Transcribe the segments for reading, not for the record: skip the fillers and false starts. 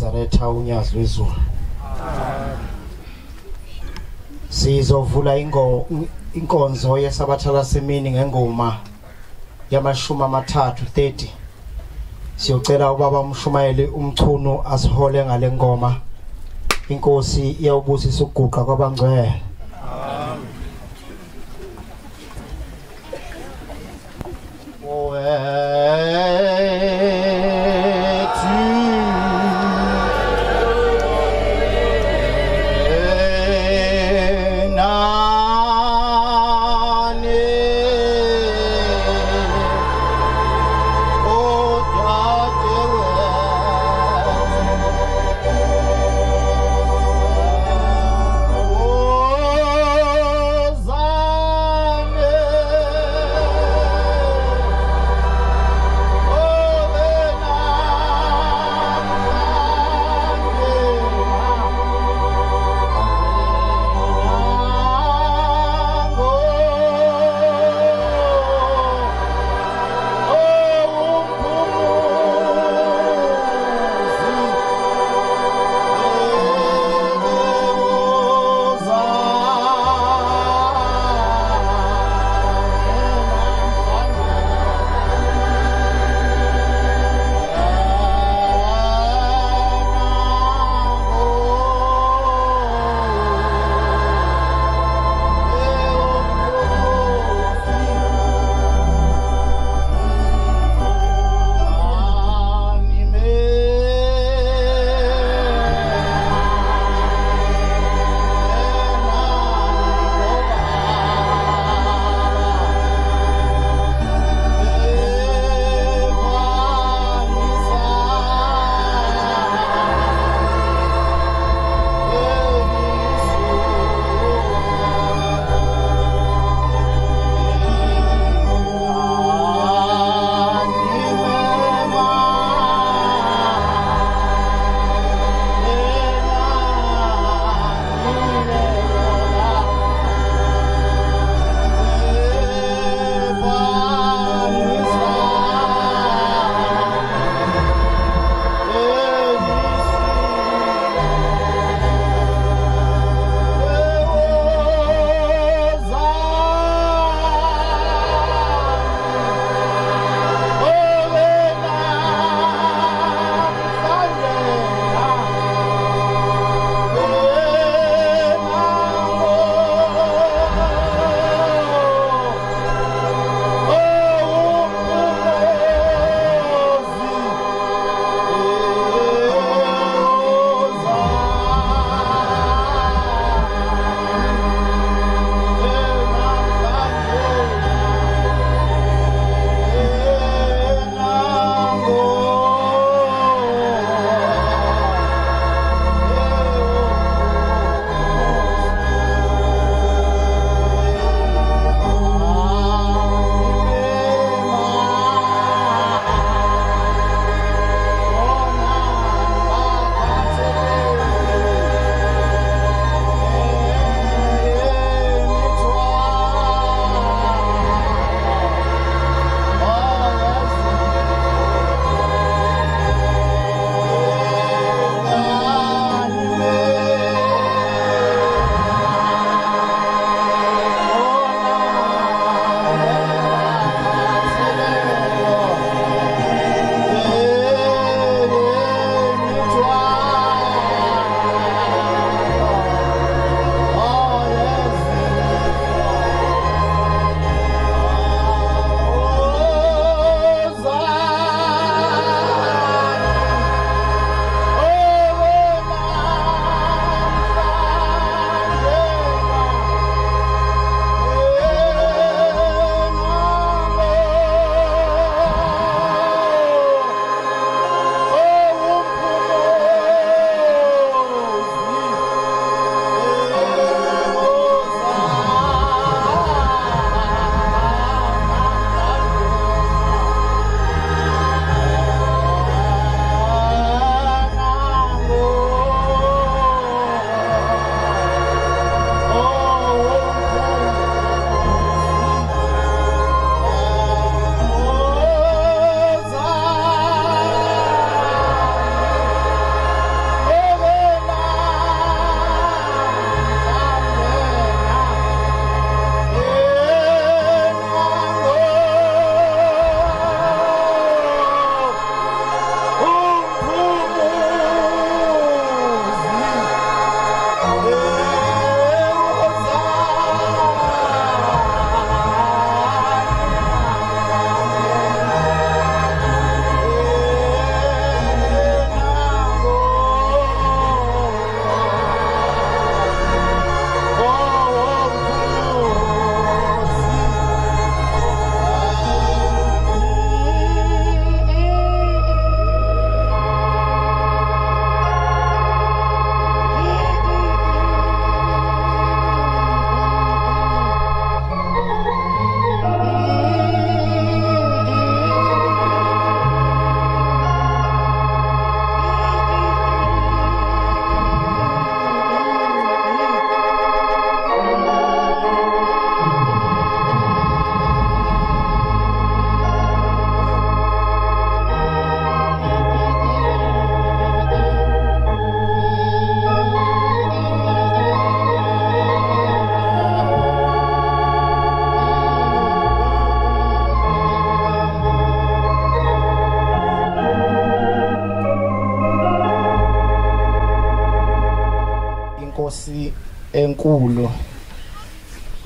Nazaretha unyazi wezulu. Sizovula inkonzo yesabatha lasemini ngengoma yamashumi amathathu 30. Siyocela ubaba umshumayeli umchunu asihole ngale ngoma. Inkosi iyawubusisa ukuguqa kwabangcwele. Oh enkulu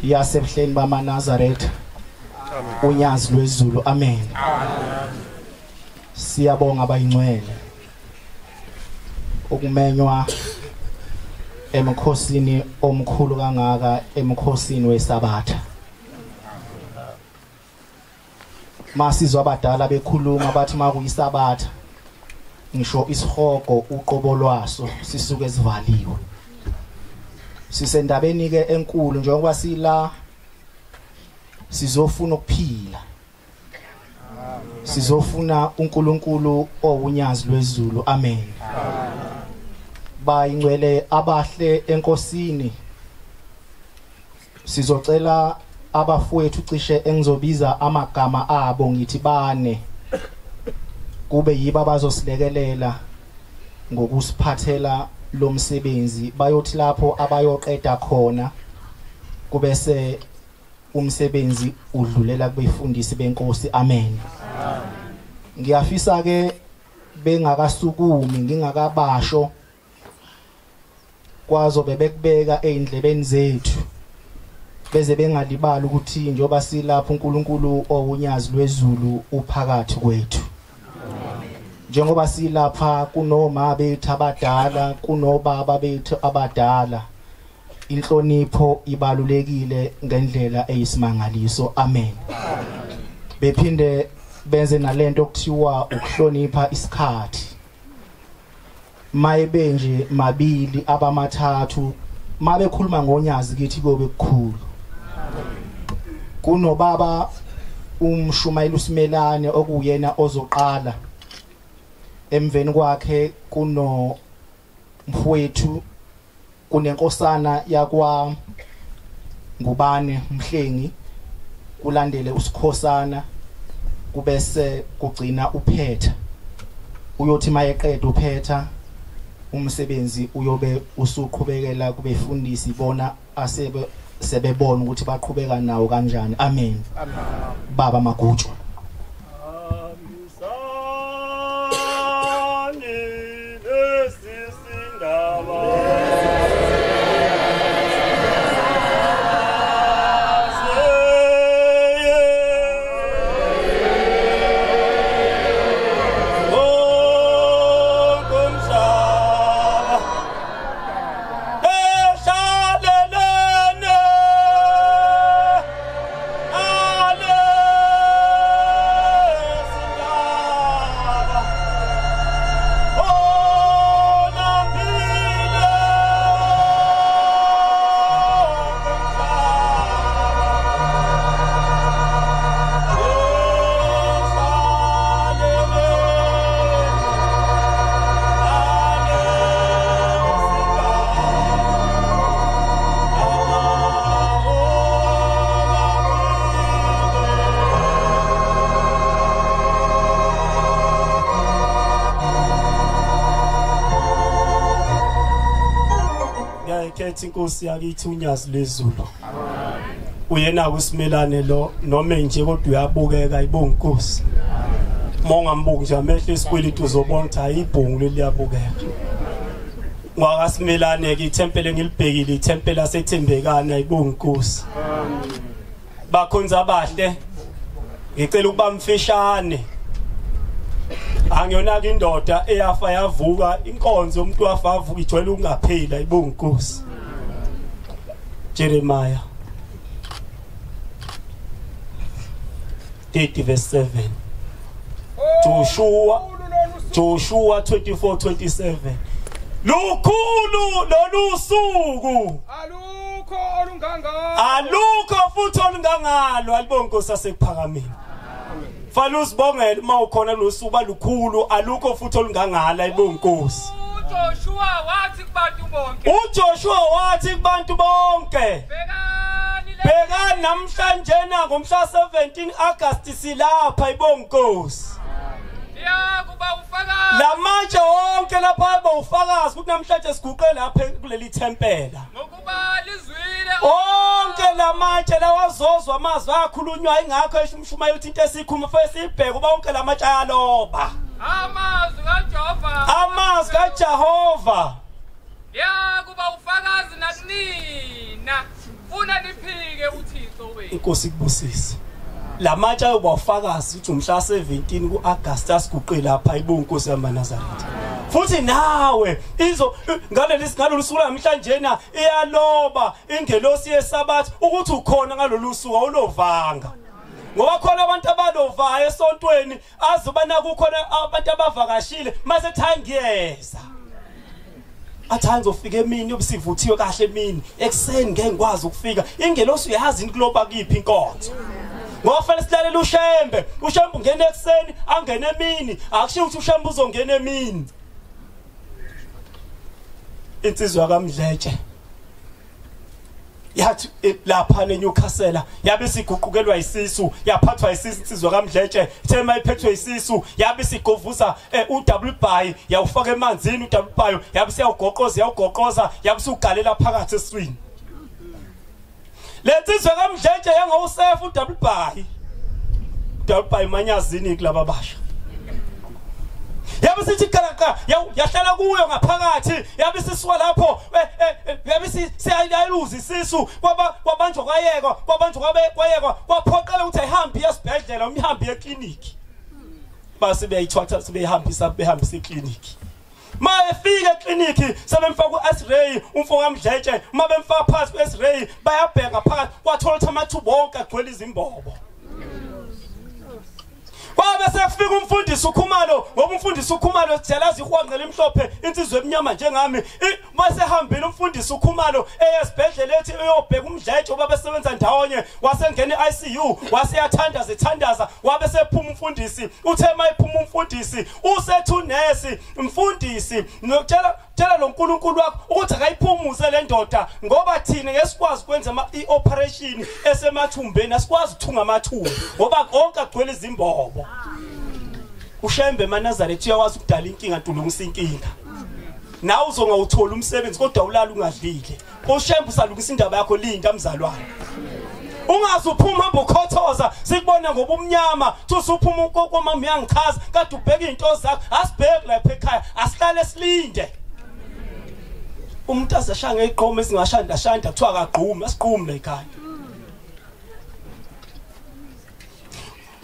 yasebuhleni bamaNazaretha unyazi lwezulu amen. Siyabonga abayingcwele ukumenywa emkhosini omkhulu kangaka emkhosini wesabatha. Masizwa abadala bekhuluma bathi makuyisabatha ngisho isihogo uqobo lwaso sisuke sivaliwe. Sisendabeni ke enkulu njengoba sila sizofuna ukuphila. Sizofuna uNkulunkulu owunyazi lwezulu amen. Bayingcwele abahle enkosini sizocela abafowethu cishe engizobiza amagama abo ngithi bane kube yiba abazosilekelela ngokusiphathela lo msebenzi bayothi lapho abayoqeda khona kubese umsebenzi udlulela kubefundisi benkosi amen. Ngiyafisa ke bengakasukumi ngingakabasho kwazo bebekubeka eindlebeni zethu beze bengalibali ukuthi njoba silapho uNkulunkulu owunyazi lwezulu uphakathi kwethu. Njengoba silapha kunoma bethu abadala kunobaba bethu abadala inhlonipho ibalulekile ngendlela eyisimangaliso amen. Bephinde benze nalento okuthiwa ukuhlonipha isikhathi. Maye benje mabili abamathathu mabe khuluma ngonyazi kithi kobe kukhulu. Kunobaba umshumayeli uSimelane okuyena ozoqala. Emveni kwakhe kuno mfowethu kunenkosana yakwa Ngubane Mhlengi kulandele uSikhosana kubese kugcina uPhetha. Uyothi mayeqeda uPhetha umsebenzi uyobe usuqhubekela kubefundisi bona sebebona ukuthi baqhubeka nawo kanjani amen. Baba Magutsho. Inkosi yakithi unyazi lezulu uyena kuSimelane lo noma nje kodwa uyabukeka ayibonga inkosi mongambuki nje amehlo esikweliti uzobona ukuthi ayibhungu leliyabukeka ngwakaSimelane ke ithempeli engilibhekile ithempeli lasethembekana ayibonga inkosi bakhonza abahle ngicela ukuba mfishane angiyona ke indoda eyafa yavuka inkonzo umuntu wafa avuka ijwayele ukungapheli ayibonga inkosi Jeremiah 30 verse 7 Joshua 24:27 Lukhulu lolusuku alukho futhi olungangalo alibonga inkosi asekuphakameni Fala usibongele uma ukhona losuku balukhulu alukho futhi olungangalo ayibonga inkosi uJoshua wathi kubantu bonke bhekani namhlanje ngomhla 17 August silapha ayibonga inkosi kuba ufakazi lamatshe wonke lapha bawufakazi ukuthi namhlanje siguqe lapha kuleli thempela ngokuba lizwile onke lamatshe lawazozwa amazwi akhulunywa ingakho eshumshumayela ukuthi into esikhuma fesibheke kuba onke lamatshe ayaloba amazwi kaJehova kuba ufakazi nakini inkosi kubusise la matsha ayobafakazi ukuthi umhla 17 kuAugust asiguqe lapha ibonkosi yaManazaretha futhi nawe ngalolu suku namhlanje na iyaloba ingelosi yesabatha ukuthi ukhona ngalolu suku awulovanga ngoba khona abantu abalovayo esontweni azobana kukhona abantu abavakashile mase thangiyeza athanda ufika emini obusivuthiwe kahle emini ekseni ngeke ngikwazi ukufika ingelosi uyazi inkuloba kiphi inkonzo ngoba fanele silalela ushembe ungena ekseni angene emini akushiwo ukuthi ushembe uzongena emini insizwa kaMdletshe yathi lapha neNewcastle yabe siguqukelwa isisu yaphathwa isisu insizwa kaMdletshe thema iphethwe isisu yabe sigovuza uWBhayi yawufaka emanzini uWBhayi yabe siyawugoqoza yabe sugalela phakathi eswini lensizwa kaMdletshe yangawusefa uWBhayi manyazini kulaba basha yabe sithi kalaka yahlala kuyo ngaphakathi yabe sisuka lapho yabe siyayiluza isisu kwabanjwa kwayekwa kwaphoqela ukuthi ayihambe esibhedlela umhambi ekliniki base beyithwatha sebehambisa ekliniki mayefika ekliniki sebemfaka uX-ray umfo kaMdletshe mabemfaka phansi kuX-ray bayabheka phakathi kwathola ukuthi amathuba wonke agcwele izimbobo Kwabe sekufika umfundisi uKhumalo ngoba umfundisi uKhumalo sijalazi ihwanqela imhlophe insizwe eminyama njengami mase hambile umfundisi uKhumalo eyesibhedlela ethi uyobheka uMdletshe oba besebenza ndawonye wasengena iICU waseyathandaza wabe sephuma umfundisi uthe mayiphuma umfundisi usethu nesi umfundisi ngiyotshela lo nkulunkulu wakho ukuthi akayiphumuze le ndoda ngoba thina ngesikwazi kwenza ioperation esemathumbeni asikwazi ukuthunga amathumbu ngoba konke agcwele izimbobo ushembe eManazaretha uyakwazi ukudala inkinga ntulungisa inkinga nawe uzongawuthola umsebenzi kodwa ulala ungadlile ushembe usalungisa indaba yakho linda mzalwane ungaze uphuma hamba ukhothoza sikubona ngoba umnyama usuphuma kokwamama yangichaza kade ubheka into zakho asibheke lapha ekhaya asihlale silinde umuntu azashanga iqhoma esingashanda kuthiwa akagqume asigqume la ekhaya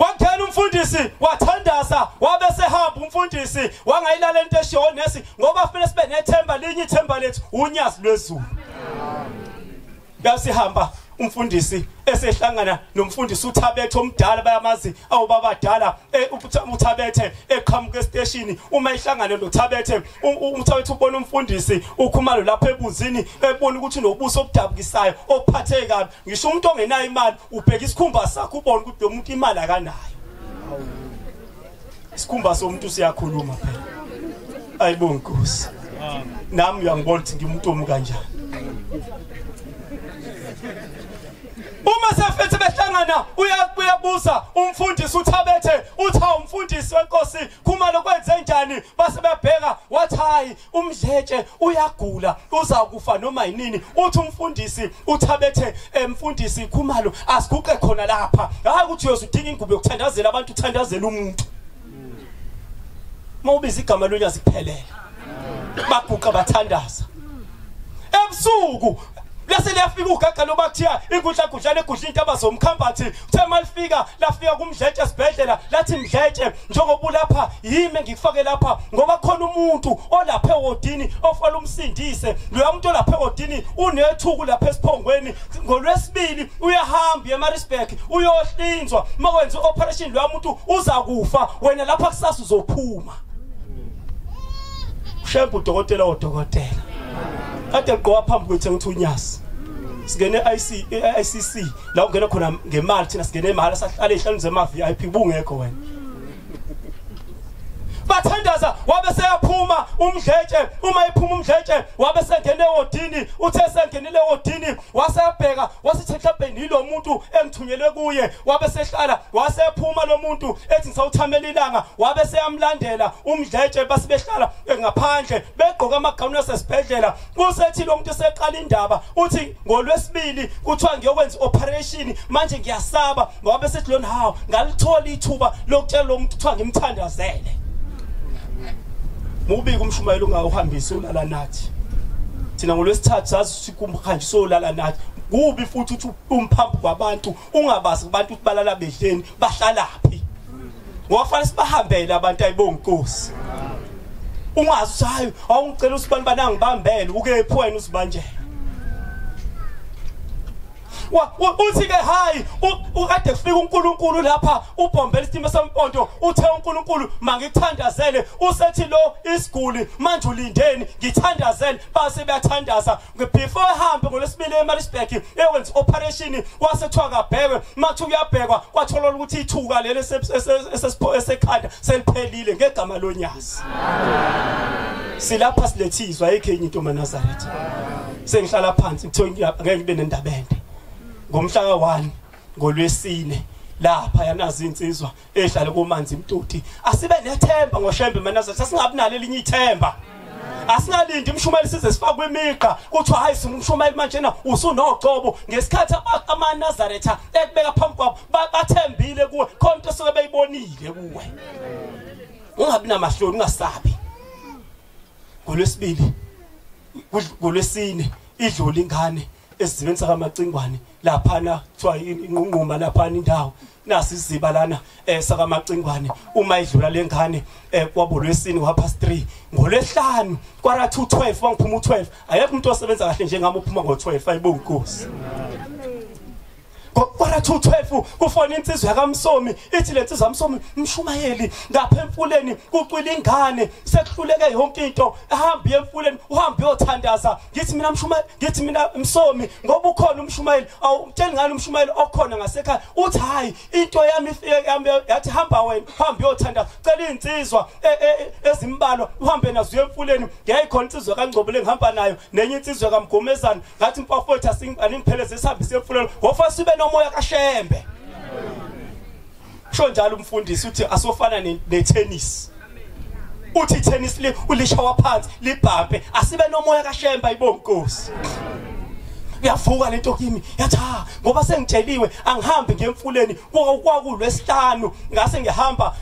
wakhela umfundisi wathandaza wabe sehamba umfundisi wangayilala into eshiwo nesi ngoba fanele sibe nethemba linye ithemba lethu unyazi lwezulu yasihamba umfundisi esehlangana nomfundisi uThabethe omdala bayamazi awubaba badala uThabethe eqhamuka estation uma ihlangana noThabethe uThabethe ubona umfundisi uKhumalo lapha ebunzini ebona ukuthi unobuso obudabukisayo ophatheke kabi ngisho umuntu ongenayo imali ubheka isikhumba sakhe ubona ukuthi lo muntu imali akanayo isikhumba somuntu siyakhuluma phela ayibonge Nkosi nami uyangibona ukuthi ngimuntu omkanjani uma sefethe behlangana uyabuza umfundisi uThabethe utha umfundisi weNkosi Khumalo kwenze njani base bebheka wathi hayi uMdletshe uyagula uzakufa noma yinini uthi umfundisi uThabethe mfundisi Khumalo asiguqe khona lapha hayi ukuthi uyozudinga ingubo yokuthandazela abantu uthandazela umuntu mawubiza igama lonyazi kuphelela baguqa bathandaza ebusuku lase liyafika ugaga lo bakuthiya igudlagudlane egudla into abazomkhambathi uthe malifika lafika kuMdletshe esibhedlela lathi Mdletshe njengoba lapha yimi ngikufake lapha ngoba khona umuntu olapha ewodini ofala umsindise lo muntu olapha ewodini unethuku lapha esiphongweni ngolwesibili uyahamba eMaritzburg uyohlinzwa makwenza operation lo muntu uzakufa wena lapha kusasa uzophuma ushembe udokotela odokotela kade gqoka phambi kwethu ngithunyasi sigene ICC la ungena khona ngemali thina sigene imali sahlala ehlanu zema VIP bungekho wena bathandaza wabe seyaphuma uMdletshe uma iphuma uMdletshe wabe sengene ewodini uthe sengenile ewodini wasebheka wasithi mhlawumbe yilo muntu engithunyelwe kuye wabe sehlala wasephuma lo muntu ethi ngisawuthamela ilanga wabe seyamlandela uMdletshe basibehlala ngaphandle begqoka amagawuni asesibhedlela kusethi lo muntu seqala indaba uthi ngolwesibili kuthiwa ngiyokwenza operation manje ngiyasaba ngoba sethi lona hawo ngalithola ithuba lokutshela lo muntu kuthiwa ngimthandazele mubi kumshumayelo ungawuhambisa ulala nathi thina ngolwesithathu sazi sikumkhanjiso ulala nathi kubi futhi uthi umphambi kwabantu ungabazi kubantu ukuthi balala bedleni bahlalaphi ngofanele sibahambele abantu ayibonkosi ungazi hayi awungicela usibani banangibambele uke ephoyini usibanjela uthi ke hayi ukade kufika uNkulunkulu lapha ubhombela isithimba semponto uthe uNkulunkulu mangithandazele usethi lo isiguli manje ulindeni ngithandazele base bayathandaza before ehambe ngolesibili eMaritzburg ekwenza operation wasethiwa kabhekwe mathi uyabhekwa kwathola ukuthi ithuka leli esekhanda seliphelile ngegama loNyazi silapha silethizwa ekhenye into maNazaretha sengihlala phansi ngithe ngeke ngibe nendaba ende ngomhla ka1 ngolwesine lapha yanazi insizwa ehlala kumanzi imtoti asibe nethemba ngoshembe maNazaretha sasingabinalo elinye ithemba asingalindi umshumeli size sifakwe imigqa kuthiwa hayi simshumeli manje na usunogcobo ngesikhathi amaNazaretha ekubeka phambi kwabo bathembile kuwe khona into soke beyibonile kuwe ungabi namahloni ungasabi ngolwesibili ngolwesine idlula ingane esizibeni sakaMacingwane laphana kuthiwa inqunquma laphana indawo nasi isiziba lana sakaMacingwane uma idlula lengane kwabolwesini wa3 ngolwesihlanu kwara 212 wangiphuma u12 ayekho umuntu osebenza kahle njengami uphuma ngo12 ayibonkosi kwara 212 kufona insizwa yakaMsomi ithi lensizwa yaMsomi mshumayeli ngapha emfuleni kucwila ingane sekuhluleke yonke into ahambe emfuleni uhambe uyothandaza ngithi mina mshumayeli ngithi mina Msomi ngoba ukhona umshumayeli awutsheli ngani umshumayeli okhona ngasekhaya uthi hayi into yami yathi hamba wena uhambe uyothandaza cela insizwa ezimbalwa uhambe nazo emfuleni ngiyayikhona insizwa kaNgcobele ngihamba nayo nenye insizwa kaMgomezana ngathi mfafowethu asingipheleze sihambise emfuleni ngofa sibe nomoya kaShembe sho njalo umfundisi uthi asofana netennis uthi tennis ulishawa phansi libhampe asibe nomoya kaShembe ayibonkosi uyavuka lento kimi yathi ngoba sengitsheliwe angihambe ngemfuleni kwakulwesihlanu ngase ngihamba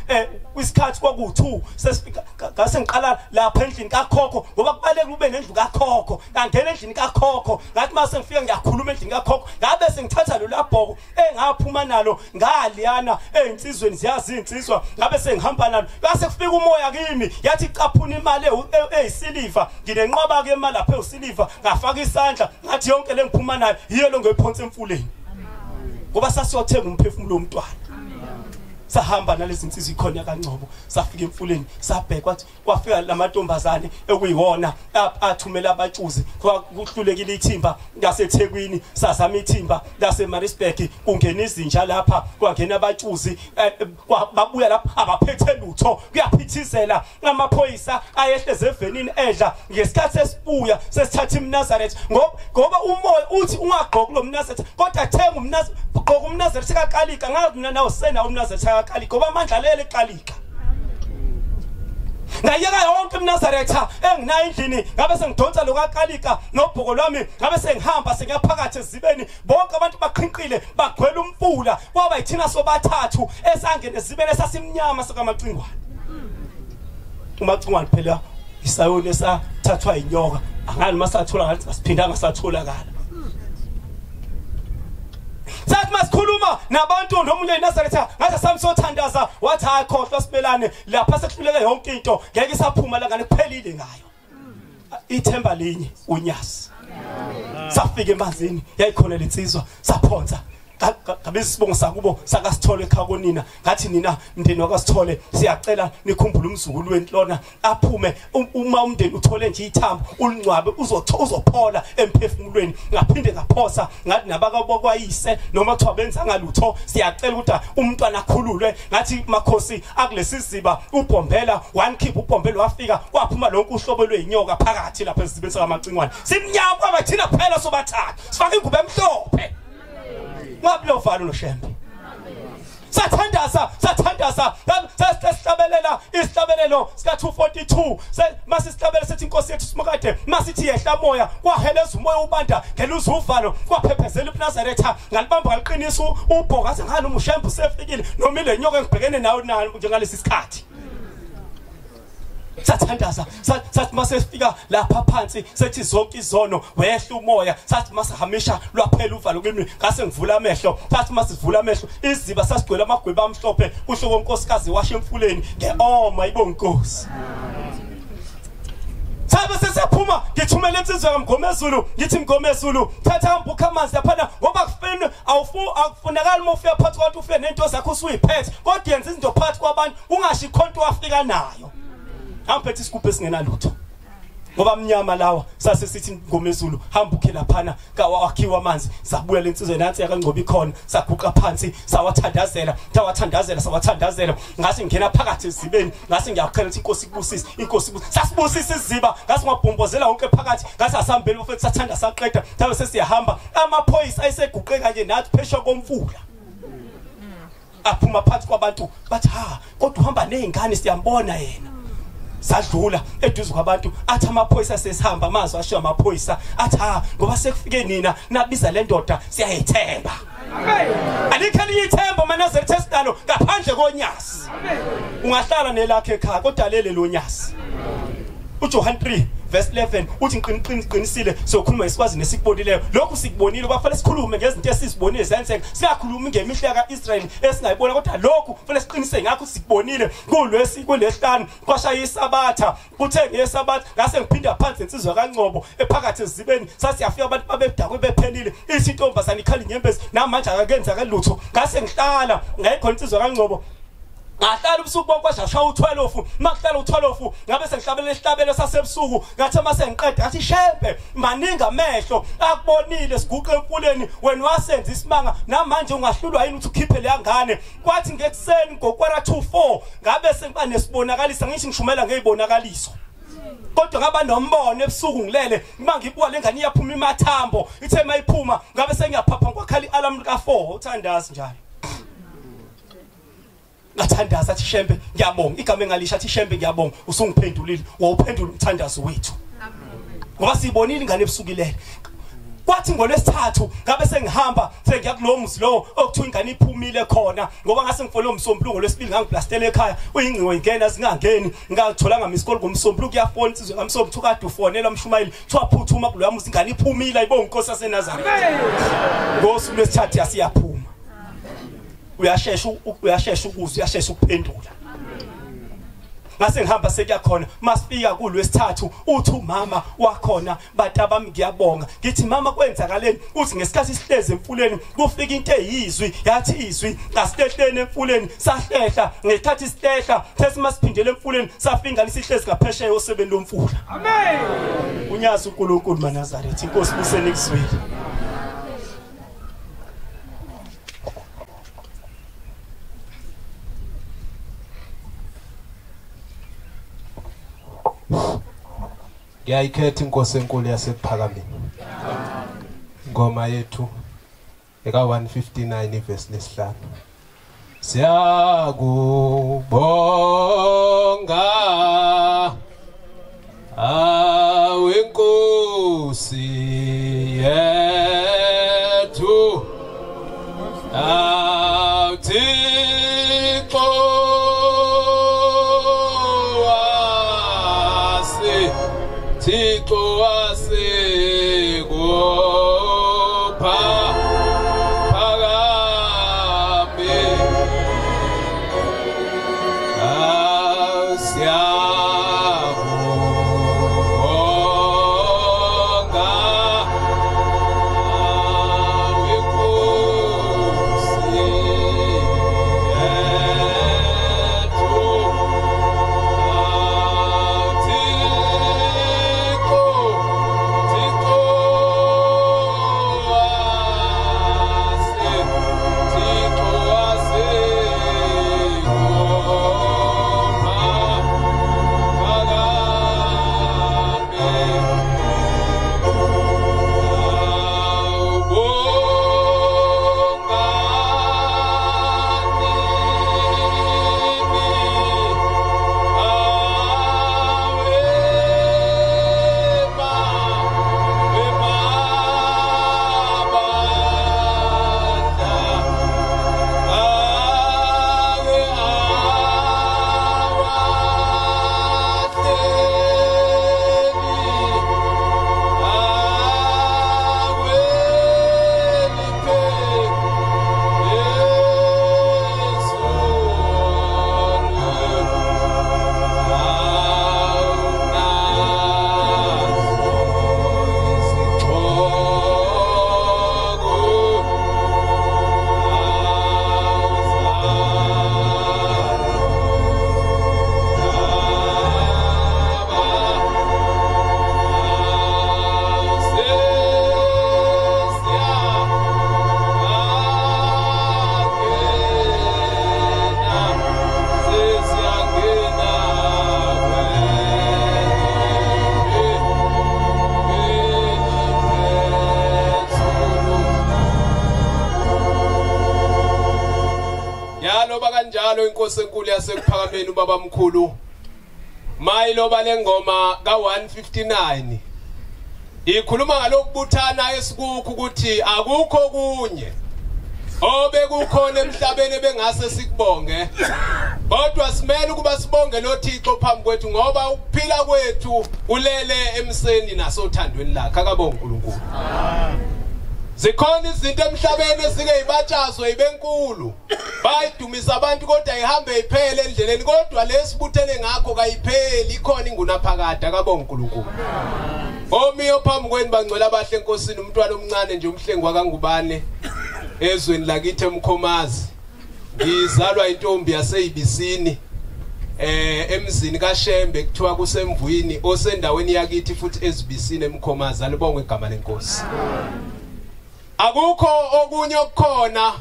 kwisikhathi kwaku2 sesifika ngase ngiqala lapha endlini kakhokho ngoba kubaleka ube nendlu kakhokho ngangena endlini kakhokho ngathi mase ngifika ngiyakhuluma endlini kakhokho ngabe sengithatha lo labhoko engaphuma nalo ngaliyana einsizweni ziyazi insizwa ngabe sengihamba nalo base kufika umoya kimi yathi caphuna imali eyisiliva nginenqoba ke imali lapha eyisiliva ngafaka isandla ngathi yonke le ngiphuma nayo yiyo lo ngiphonse emfuleni ngoba sasiyothenga umphefumulo womntwana sahamba nalezi insizwa ikhona kaNgcobo safika emfuleni sabhekwa kwafika lamantombazane ekuyiwona athumela abatshuzi kuhlulekile ithimba ngaseThekwini sazama ithimba laseMaritzburg kungena izinja lapha kwangena abatshuzi babuya lapha abaphethe lutho kuyaphithizela amaphoyisa ayehleze evenini edla ngesikhathi sesibuya sesithatha iMnazaretha ngoba umoya uthi ungagqoki lo Mnazaretha kodwa thenga uMnazaretha gqoka uMnazaretha kaKalika ngazi mina nawo sena uMnazaretha kaKalika ngoba amandla lele eKalika ngayeka yonke iMnazaretha enginayo endlini ngabe sengidonsa lo kaKalika nobhoko lwami ngabe sengihamba sengiyaphakathi ezibeni bonke abantu baqhinqile bagcwele umfula kwaba yithina sobathathu esangene ezibeni esasimnyama sakaMacingwane uMacingwane phela isayoni esathathwa inyoka angani masathola ngathi asiphindanga satholakala sathi masikhuluma nabantu nomunye eNazaretha ngathi samsothandaza wathi akhohlwa sibelane lapha sekuhluleke yonke into ngeke isaphuma la ngane kuphelile ngayo ithemba linye uNyazi safika emanzini yayikhona lensizwa saphonsa ngabe sibonga sakubo sakasithole ekhakonina ngathi nina mndeni wakasithole siyacela nikhumbule umzukulu wenhlona aphume uma umndeni uthole nje ithambo ulingcwabe uzophola emphefumulweni ngaphinde ngaphosa ngathi nabakabokwayise noma kuthiwa benza ngalutho siyacela ukuthi umntwana akhululwe ngathi makhosi akulesi siziba ubhombela one keep ubhombela wafika kwaphuma lonke uhlobo lweinyoka phakathi lapha esizibeni sakaMacingwane simnyama kwaba thina phela sobathathu sifaka ingubo emhlophe ngablo valo noShembe sathandaza sesihlabelela isihlabelelo sika 242 masisihlabele sethi inkosi yethu simkade masithi yehla moya kwaheleza umoya ubanda ngeluza uvalo kwaphephezela iNazaretha ngalibamba ngaliqinisa ubhoka sengani uMshembe usefikile noma ile nyoka engibhekene nayo njengalesi sikhathi sathandaza sathi mase sifika lapha phansi sethi zonke izono wehla umoya sathi mase hamisha lwaphela uvalo kimi ngase ngivula amehlo sathi mase sivula amehlo iziba sasigcwele amagweba amhlophe kusho konkosikazi washe emfuleni ngeoma ibonkosi sabe sesephuma ngithumela insizwa kaMgomezulu ngithi Mgomezulu thatha ambukha amanzi yaphana ngoba kufeni akufunakala uma ufika phansi kwathi ufike nento zakho usuyiphethe kodwa yenza izinto phakathi kwabantu ungashi ikhonto wafika nayo amphethe isigubhu esingenalutho ngoba mnyama lawa sase sithi Mgomezulu hamba ukhe laphana wakhiwa amanzi sabuya lensizwe nansi yakangcoba ikhona saguqa phansi sawathandazela ngase ngena phakathi ezibeni ngase ngiyakhala ukuthi inkosi ibusise sasibusisa iziba ngase ngabhombozela wonke phakathi ngase asambele ufethu sathanda saqeda tabe sesiyahamba amaphoyisa ayiseguqe kanje nathi phesha komfula aphuma phansi kwabantu bathi ha kodwa uhamba nezingane siyambona yena sadlula eduze kwabantu athi amaphoyisa sesihamba amazwi ashiya amaphoyisa athi ha ngoba sekufike nina nabiza le ndoda siyayithemba alikhali yithemba manazareth esidalo ngaphandle konyasi ungahlala nelakhe ekhaya kodwa lele lonyasi uJohn 3 verse 11 uthi ngiqinisile sokhuluma isikwazi nesikubonileyo lokhu sikubonile kwafanele sikhulume ngezinto esizibonile zenzeka singakhulumi ngemihle kaIsrael esingayibona kodwa lokhu kufanele siqinise ngakho sikubonile kulesihlanu kwashaya isabatha kuthe ngesabatha ngase ngiphinda phansi insizwa kaNgcobo ephakathi ezibeni sasiyafika abantu babedakwe bephelile ithi intombazana ikhali inyembezi namanje akakenza kalutho ngase ngihlala ngayikho insizwa kaNgcobo ngahlala ubusuku bonke kwashaya u12 makuhlala u12 ngabe sengihlabele isihlabelo sasebusuku ngathi mase ngiqeda ngathi shembe maningi amehlo akubonile siguqe emfuleni wena wasenza isimanga namanje ungahlulwa yini ukuthi ukhiphe le ngane kwathi ngekuseni ngokwara 2:4 ngabe sengiba nesibonakalisa ngithi ngishumela ngezibonakaliso kodwa ngaba nombono ebusuku ngilele uma ngibuka lengane iyaphuma imathambo ithe mayiphuma ngabe sengiyaphapha ngokhala ialarm ka4 uthandazi njalo ngathandaza athi shembe ngiyabonga igama engalisha athi shembe ngiyabonga usungiphendulile wawuphendula umthandazo wethu ngoba sibonile ingane ebusukilele kwathi ngolwesithathu ngabe sengihamba sengiya kulomzi lo okuthiwa ingane iphumile khona ngoba ngase ngifole umsombuluko lwesibili ngangiblastele ekhaya uyingciwe ingena singangeni ngatholanga misikolo ngomsombuluko uyafona insizwe kamsombuluko kade ufonela umshumayeli thwaphuthuma kuloya muzi ingane iphumile ayibonga inkosi yaseNazareth ngosuku lwesithathu yasiyaphuma uyashesha ukuzwa uyashesha ukuphendula ngase ngihamba sekuyakhona masifika kulwesithathu uthi umama wakhona batabami ngiyabonga ngithi mama kwenzakaleni uthi ngesikhathi sihleze emfuleni kufika into eyizwi yathi izwi asihlehlene emfuleni sahlehla ngesikhathi sihlehla sesimasphindele emfuleni safika lisihlezi ngaphesheya osebeni lomfula amen unyazi uNkulunkulu maNazaretha inkosi buseni kuzwile ngiyayikhetha inkosi enkulu yasephakameni ngoma yethu eka 159 verse lesihlanu siyakubonga awe nkosi yethu Tiko asego pagame asiabonga awekusi etu iloba kanjalo inkosi enkulu yasekuphakameni ubaba mkhulu mayiloba lengoma ka159 ikhuluma ngalokubuthana esikukho ukuthi akukho kunye obekukhona emhlabeni bengase sikubonge kodwa simele ukuba sibonge loThixo phambi kwethu ngoba ukuphila kwethu ulele emseni nasothandweni lakhe akabonge uNkulunkulu. Zikhona izinto emhlabeni esike ibatshazwe ibenkulu bayidumisa abantu kodwa ihambe iphele endleleni kodwa lesibuthene ngakho kayipheli ikhona ingunaphakade akabonge uNkulunkulu. Omiyo phambi kweni bangcwele abahle enkosini umntwana omncane nje umhlengwa kaNgubane ezweni lakithi eMkhomazi ngizalwa intombi yaseYibisini emzini kaShembe kuthiwa kusemvuyini osendaweni yakithi futhi eZibisini eMkhomazi alibonge igama lenkosi. Akukho okunye okukhona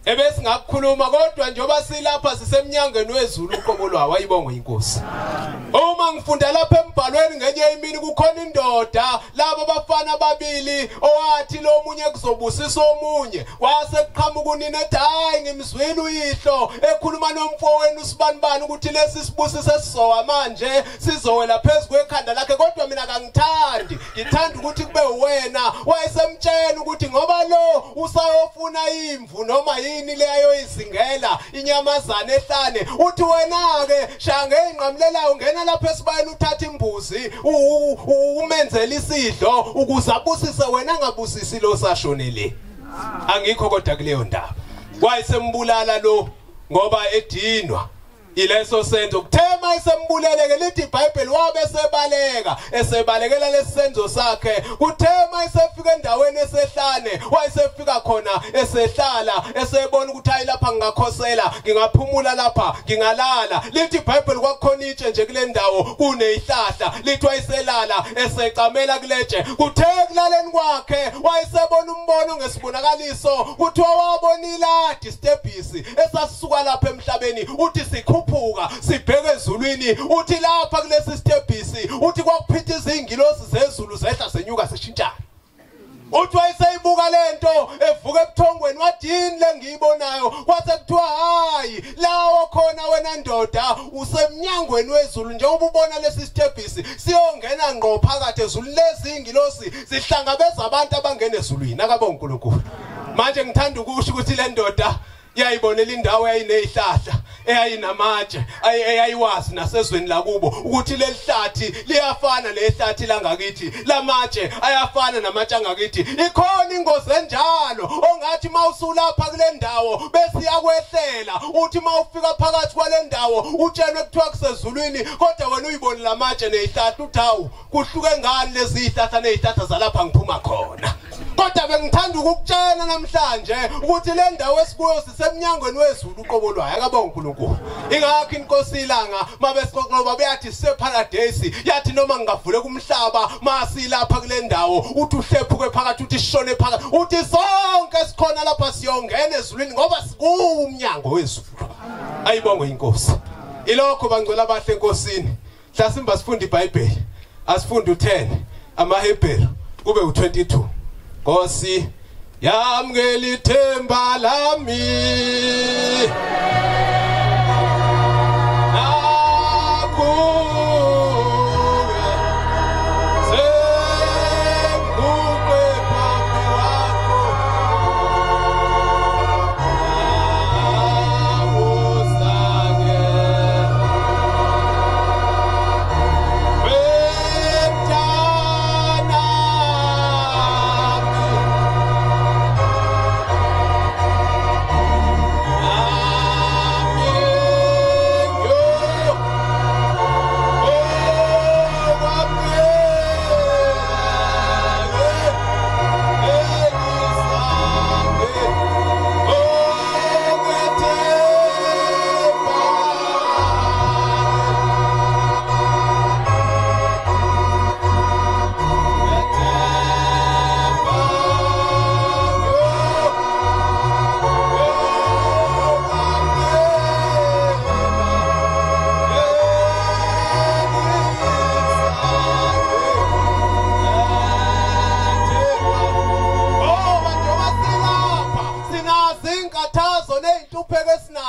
ebesingakukhuluma kodwa njoba silapha sisemnyangweni wezulu uqobo lwawo ayibonge inkosi. Uma ngifunda lapha embhalweni ngenye imini kukhona indoda laba abafana ababili owathi lo munye kuzobusisa omunye wase kuqhamuka unina ethi hayi ngimzwile uyihlo ekhuluma nomfowenu usibanibani ukuthi lesi sibusise sizowa manje sizowela phezulu kwekhanda lakhe kodwa mina kangithandi ngithanda ukuthi kube uwena wayesemtshela ukuthi ngoba lo usayofuna imvu noma yini leyo izingela inyamazana ehlane uthi wena ke shange ingqamlelayo ungena lapha esibayeni uthatha imbuzi umenzela isidlo ukuze abusise wena ngabusisi lo sashonele angikho kodwa kuleyo ndaba wayesembulala lo ngoba edinwa ileso senzo kuthema isembuleleke lithi iBhayibheli wabe esebalekela lesenzo sakhe kuthema isefika endaweni esehlane wayesefika khona esehlala esebona ukuthi hayi lapha ngingakhosela ngingaphumula lapha ngingalala lithi iBhayibheli kwakhona itshe nje kule ndawo kuneyihlahla lithi wayeselala esecamela kuleje kuthe kulaleni kwakhe wayesebona umbono ngesibonakaliso kuthiwa wabonila distebhisi esasuka lapha emhlabeni uthi sikuphuka sibheke ezulwini uthi lapha kulesi stebhisi uthi kwakuphitha izingilosi zezulu zehla senyuka seshintshana uthi wayeseyibuka lento evuka ebuthongweni wadini lengiyibonayo kwase kuthiwa hayi lawo khona wena ndoda usemnyangweni wezulu njengoba ubona lesi stebhisi siyongena ngqo phakathi ezulwini lezi ingilosi zihlangabeza abantu abangena ezulwini akabonge uNkulunkulu. Manje ngithanda ukusho ukuthi le ndoda yayibonela indawo eyayinezihlahla eyayinamatshe eyayiwazi nasezweni lakubo ukuthi lelihlathi liyafana lehlathi langakithi lamatshe ayafana namatshe angakithi ikhona ingozi enjalo ongathi mawusulapha kule ndawo bese yakwehlela uthi mawufika phakathi kwale ndawo utshelwe kuthiwa kusezulwini kodwa wena uyibonela amatshe nezihlahla uthawu kuhluke ngani lezi zihlahla nezihlahla zalapha ngiphuma khona. Kodwa bengithanda ukukutshela namhlanje ukuthi le ndawo esikuyo sisemnyangweni wezulu uqobo lwayo akabonge uNkulunkulu. Ingakho inkosi ilanga mabesixoxoba beyathi separadise yathi noma ngingavule kumhlaba masilapha kule ndawo uthi uhlephuke phakathi uthi sishone phakathi uthi sonke sikhona lapha siyongena ezulwini ngoba sikumnyango wezulu. Ayibonge inkosi. Ilokho bangcwele abahle enkosini. Hlasimba sifunda iBhayibheli asifunda u10 amaHebheru kube u22. Nkosi yamukela ithemba lami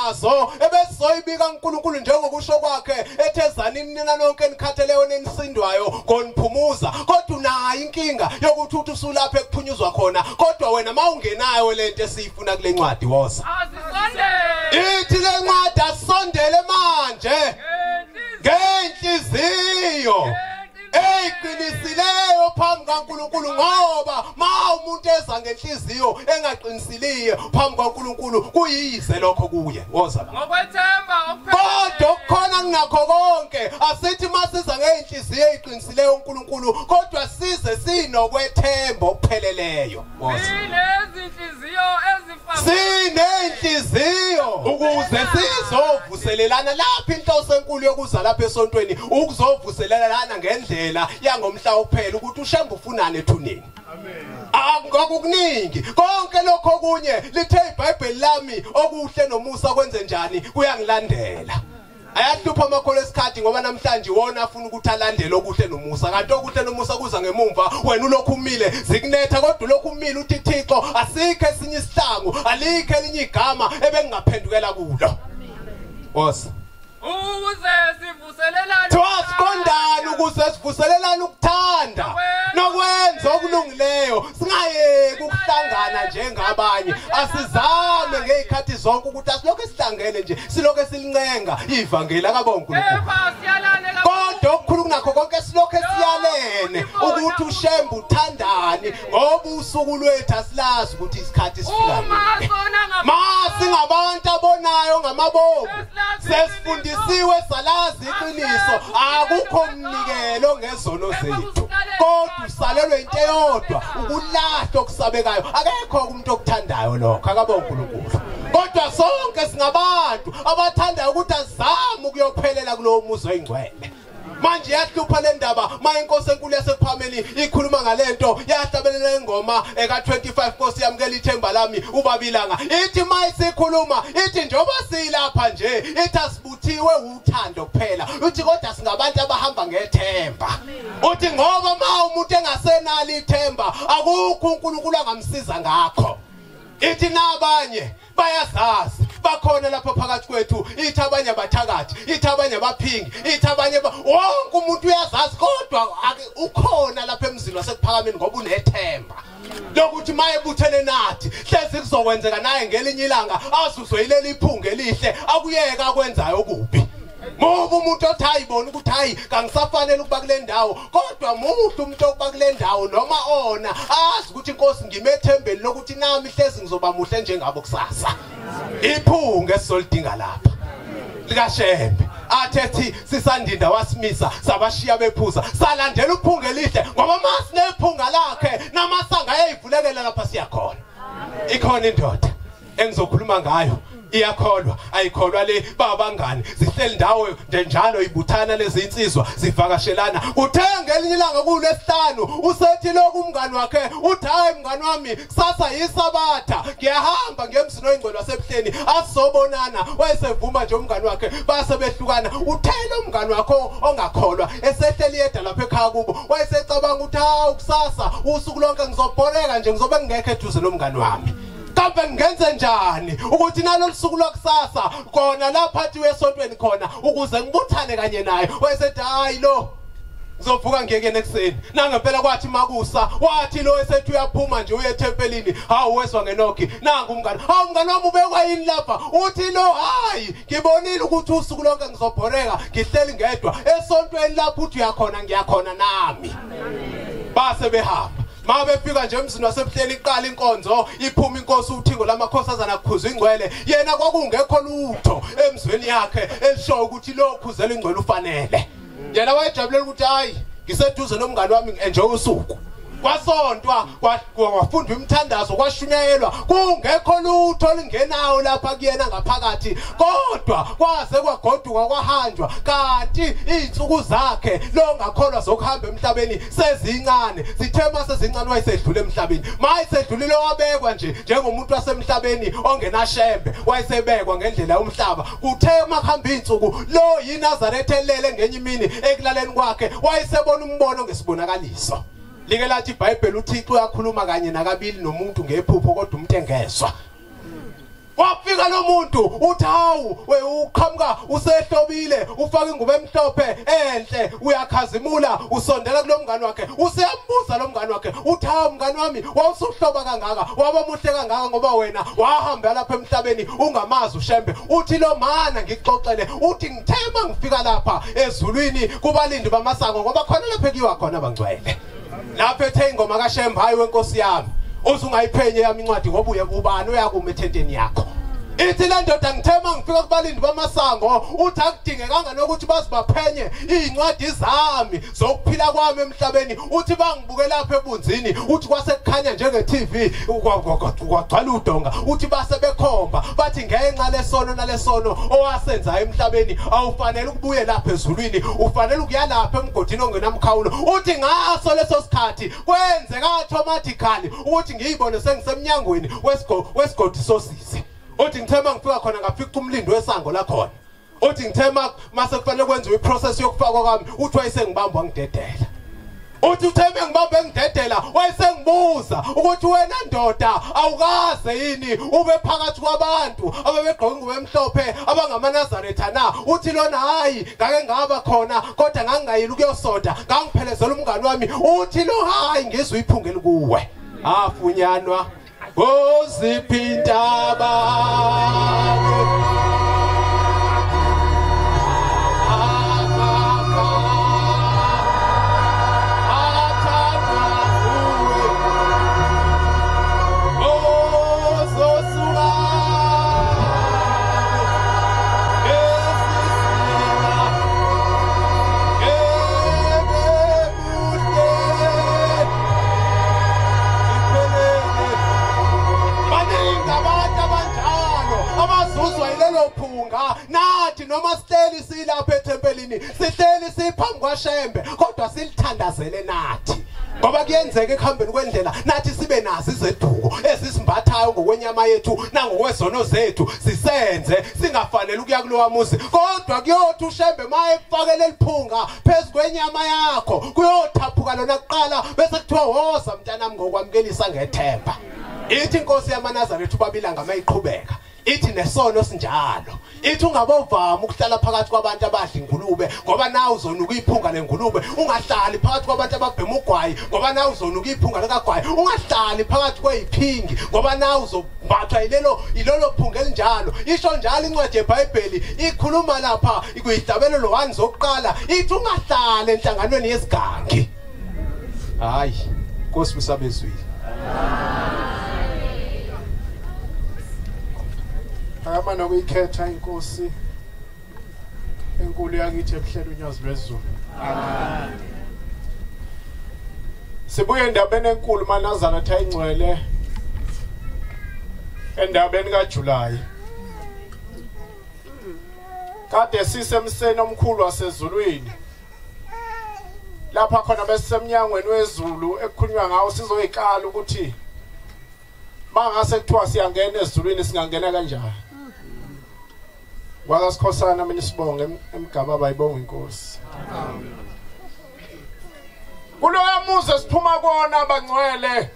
nazo ebesizoyibika uNkulunkulu njengokusho kwakhe ethezani nina nonke nikhatheleyo nenisindwayo ngoniphumuza kodwa unayo inkinga yokuthi uthi usulapha ekuphunyuzwa khona kodwa wena mawungenayo lento esifuna kule ncwadi woza ithi le ncwadi asondele manje ngenhliziyo eyiqinisileyo phambi kaNkulunkulu ngoba ma umuntu eza ngenhliziyo engaqinisiliyo phambi kaNkulunkulu kuyize lokho kuye woza ngokwethemba kodwa ukukhona kunakho konke asithi masiza ngenhliziyo eyiqinisileyo uNkulunkulu kodwa size sinokwethemba okupheleleyo woza sinenhliziyo ukuze sizovuselelana lapha inhloso enkulu yokuza lapha esontweni ukuzovuselelana ngendlela yangomhla uphela ukuthi ushembe ufunane ethuneni akukuningi konke lokho kunye lithe iBhayibheli lami okuhle nomusa kwenze njani kuyangilandela ayahlupha amakholo esikhathi ngoba namhlanje wona afuna ukuthi alandele okuhle nomusa kanti okuhle nomusa kuza ngemumva wena ulokhu umile zikunetha kodwa ulokhu umile uthi Thixo asikho esinye isihlangu alikho elinye igama ebengingaphendukela kulo woza ukuze sivuselelane twasiqondana ukuze sivuselelane ukuthanda nokwenza okulungileyo singayeki ukuhlangana njengabanye asizame ngezikhathi zonke ukuthi asilokho sihlangene nje silokho silincenga ivangeli akaBonke kodwa okukhulu kunakho konke silokho siyalene ukuthi ushembe uthandani ngoba usuku lwethu asilazi ukuthi isikhathi sifika nini masingabantu abonayo ngamabomu sesifundisiwe salazi iqiniso akukho umnikelo ngezono zethu kodwa usalelwe into eyodwa ukulahlwa okusabekayo akekho umuntu okuthandayo lokho akaBonke uNkulunkulu kodwa sonke singabantu abathandayo ukuthi azame ukuyophelela kulowo muzi oyingcwele manje yahlupha le ndaba ma inkosi enkulu yasePhameli ikhuluma ngalento yahlabelela ingoma eka 25 Nkosi yamkela ithemba lami ubabilanga ithi mayisikhuluma ithi njoba silapha nje ithi asibuthiwe uthando kuphela uthi kodwa singabantu abahamba ngethemba uthi ngoba ma umuntu engasenali ithemba akukho uNkulunkulu angamsiza ngakho ithi nabanye bayazazi bakhona lapha phakathi kwethu ithi abanye abathakathi ithi abanye abaphingi ithi abanye wonke umuntu uyazazi kodwa ukhona lapha emzini wasePhakameni ngoba unethemba lokuthi maye buthele nathi hlezi kuzokwenzeka naye ngelinye ilanga azuzwe ileli iphunga elihle akuyeka akwenzayo okubi Mobu umuntu othi ayibona ukuthi hayi kangisafanele ukuba kule ndawo kodwa muhle umuntu okuba kule ndawo noma ona azi ukuthi inkosi ngimethembeni lokuthi nami hlezi ngizoba muhle njengabo kusasa iphunga esolidinga lapha likaShembe athethi sisandinda wasimisa sabashiya bephuza salandela uphunga elihle ngoba masi nephunga lakhe namasanga ayivulekela lapha siyakhona ikhona indoda engizokhuluma ngayo iyakholwa ayikholwa le babangani zihleli ndawo njalo ibuthana lezi insizwa zivakashelana uthenga elinye ilanga kulesihlanu usethi lokhu umngani wakhe uthi hayi mngani wami kusasa yisabatha ngiyahamba ngemzini oyingcwele wasebuhleni asizobonana wayesevuma nje umngani wakhe base behlukana uthela umngani wakho ongakholwa esehleli yedwa lapha ekhaya kubo wayesecabanga ukuthi hawu kusasa usuku lonke ngizobhoreka nje ngizobe ngekho eduze nomngani wami kambe ngenze njani ukuthi nalo suku lokusasa khona lapha thi wesontweni khona ukuze ngibuthane kanye naye wayesethi hayi lo ngizovuka ngiyeke nekuseni nangempela kwathi makusa wathi lo esethi uyaphuma nje uye ethempelini hawu weswa ngenoki nanga umngani hawu mngani wami ubekwa yini lapha uthi lo hayi ngibonile ukuthi usuku lonke ngizobhoreka ngihleli ngedwa esontweni lapha uthi uyakhona ngiyakhona nami base behamba mabefika nje emzini wasebuhleni iqala inkonzo iphuma inkosi uthingo lamakhosazana kukhuzwa ingcwele yena kwakungekho lutho emzweni yakhe elisho ukuthi lo khuzela ingcwele ufanele yena wayejabulela ukuthi hayi ngiseduze nomngani wami enjoy usuku kwasontwa kwafundwa imthandazo kwashunyayelwa kungekho lutho lingenawo lapha kuyena ngaphakathi kodwa kwaze kwagoduka kwahanjwa kanti izinsuku zakhe lo ngakholwa zokuhamba emhlabeni sezincane zithema sezincane wayesedlule emhlabeni mayisedlulile wabekwa nje njengomuntu wasemhlabeni ongenashembe wayesebekwa ngendlela yomhlaba kuthema kuhamba izinsuku lo yiNazaretha elele ngenye imini ekulaleni kwakhe wayesebona umbono ngesibonakaliso Like lathi iBhayibheli uThixo uyakhuluma kanye nakabili nomuntu ngephupho kodwa umuntu engezwa wafika lo muntu uthi hawu we uqhamuka usehlobile ufaka ingubo emhlophe enhle uyakhazimula usondela kulomngane wakhe usiyambuza lo mngane wakhe uthi hawu mngane wami wawusuhloba kangaka waba muhle kangaka ngoba wena wahamba lapha emhlabeni ungamazi ushembe uthi lo mana ngixoxele uthi ngithema ngifika lapha ezulwini kubalindi bamasango ngoba khona lapha ekiwa khona abangcwele lapha ethe ingoma kaShembe hayi wenkosi yami uzungayiphenye yami incwadi ngoba uye ubani uyakuma ethenteni yakho ithi le ndoda ngithema ngifika kubalindi bamasango uthi akudingekanga nokuthi bazibaphenye incwadi zami zokuphila kwami emhlabeni uthi bangibuke lapha ebunzini uthi kwasekukhanya njenge TV kwagcwala udonga uthi base bekhomba bathi ngenxa lesono nalesono owasenza emhlabeni awufanele ukubuye lapha ezulwini ufanele ukuyalapha emgodini ongenamkhawulo uthi ngaso leso sikhathi kwenzeka automatically ukuthi ngiyibone sengisemnyangweni wesigodi sosisi uthi ngithema ngifika khona ngafika umlindi wesango la khona uthi ngithema mase kufanele kwenziwe iprocess yokufakwa kwami uthi wayesengibamba ngidedela uthi utheme ngibambe ngidedela wayesengibuza ukuthi wena ndoda awukaze yini ube phakathi kwabantu ababegqoka ingubo emhlophe abangamaNazaretha na uthi lona hayi ngake ngaba khona kodwa ngangayili ukuyosonda ngangiphelezela umngane wami uthi lo hayi ngizwe iphungeli kuwe afunyanwa Ozipindaba nathi noma sihleli silapha ethempelini sihleli siphambi kwaShembe kodwa silithandazele nathi ngoba kuyenzeka ekuhambeni kwendlela nathi sibe nazi izeduko ezisimbathayo ngokwenyama yethu nangokwezono zethu sisenze singafanele ukuya kulowa muzi kodwa kuyothi uShembe mayefakele liphunga phezukwenyama yakho kuyothaphuka lona kuqala bese kuthiwa woza mntanami ngokwamukelisa ngethemba ithi inkosi yamaNazaretha ubabilanga mayiqhubeka ithi nesono sinjalo ithi ungabovama ukuhlala phakathi kwabantu abadla ingulube ngoba nawe uzonuka iphunga lengulube ungahlali phakathi kwabantu ababhema ugwayi ngoba nawe uzonuka iphunga likagwayi ungahlali phakathi kweziphingi ngoba nawe uzombathwa ilolo phunga elinjalo isho njalo incwadi yeBhayibheli ikhuluma lapha ikuyidabelo lo 1 zokuqala ithi ungahlali enhlanganweni yesigangi hayi Nkosi bisabezwile ayamana kuyikhetha inkosi enkulu yakithi ebuhlelo unyazi lwezulu amen sibuye endabeni enkulu maNazaretha ingcwele endabeni kaJulayi kade sisemseni omkhulu wasezulwini lapha khona besemnyangweni wezulu ekukhulunywa ngawo sizoyikala ukuthi mangase kuthiwa siyangena ezulwini singangena kanjani Wakasikhosana mina sibonge emgaba bayibonga inkosi amen kuloya muzi siphuma kona abangcwele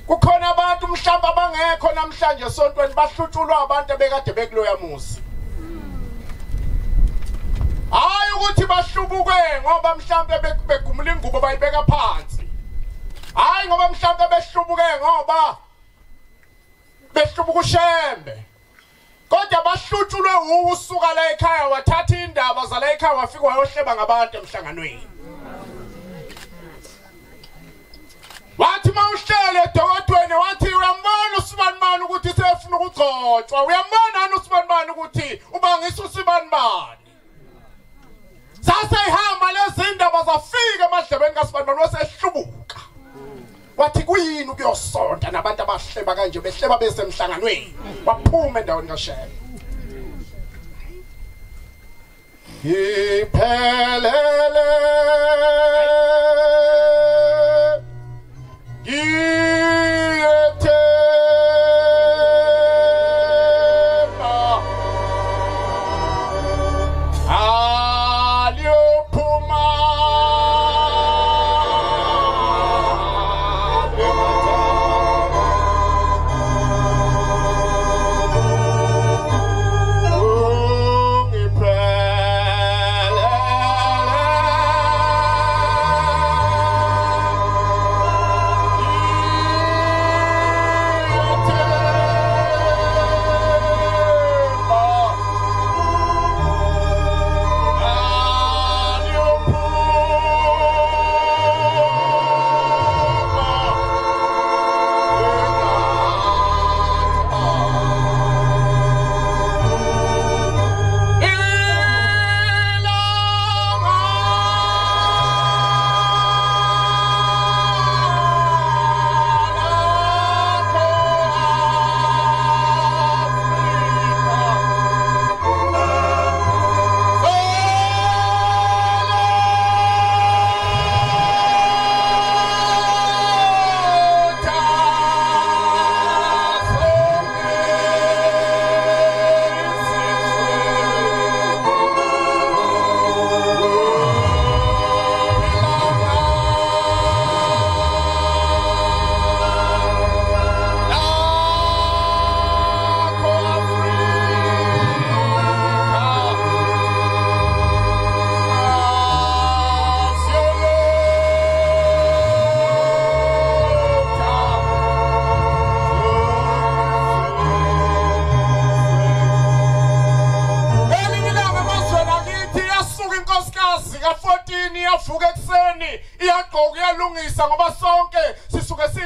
kukhona abantu mhlawumbe abangekho namhlanje esontweni bahlutshulwa abantu abekade bekuloya muzi hayi ukuthi bahlubuke ngoba mhlawumbe begumula ingubo bayibeka phansi hayi ngoba mhlawumbe behlubuke ngoba behlubuka uShembe kodwa bahlutshulwe usuka la ekhaya wathatha indaba zala ekhaya wafika wayohleba ngabantu emhlanganweni wathi mawuhlele edokodweni wathi uyambona uSibanibani ukuthi sefuna ukugcotshwa uyambona uSibanibani ukuthi ubangisa uSibanibani sasa ihamba lezi indaba zafika emadlebeni kaSibanibani wasehlubuka wathi kuyini ukuyosonta nabantu abahleba kanje behleba besemhlanganweni waphuma endaweni kaShembe iphelele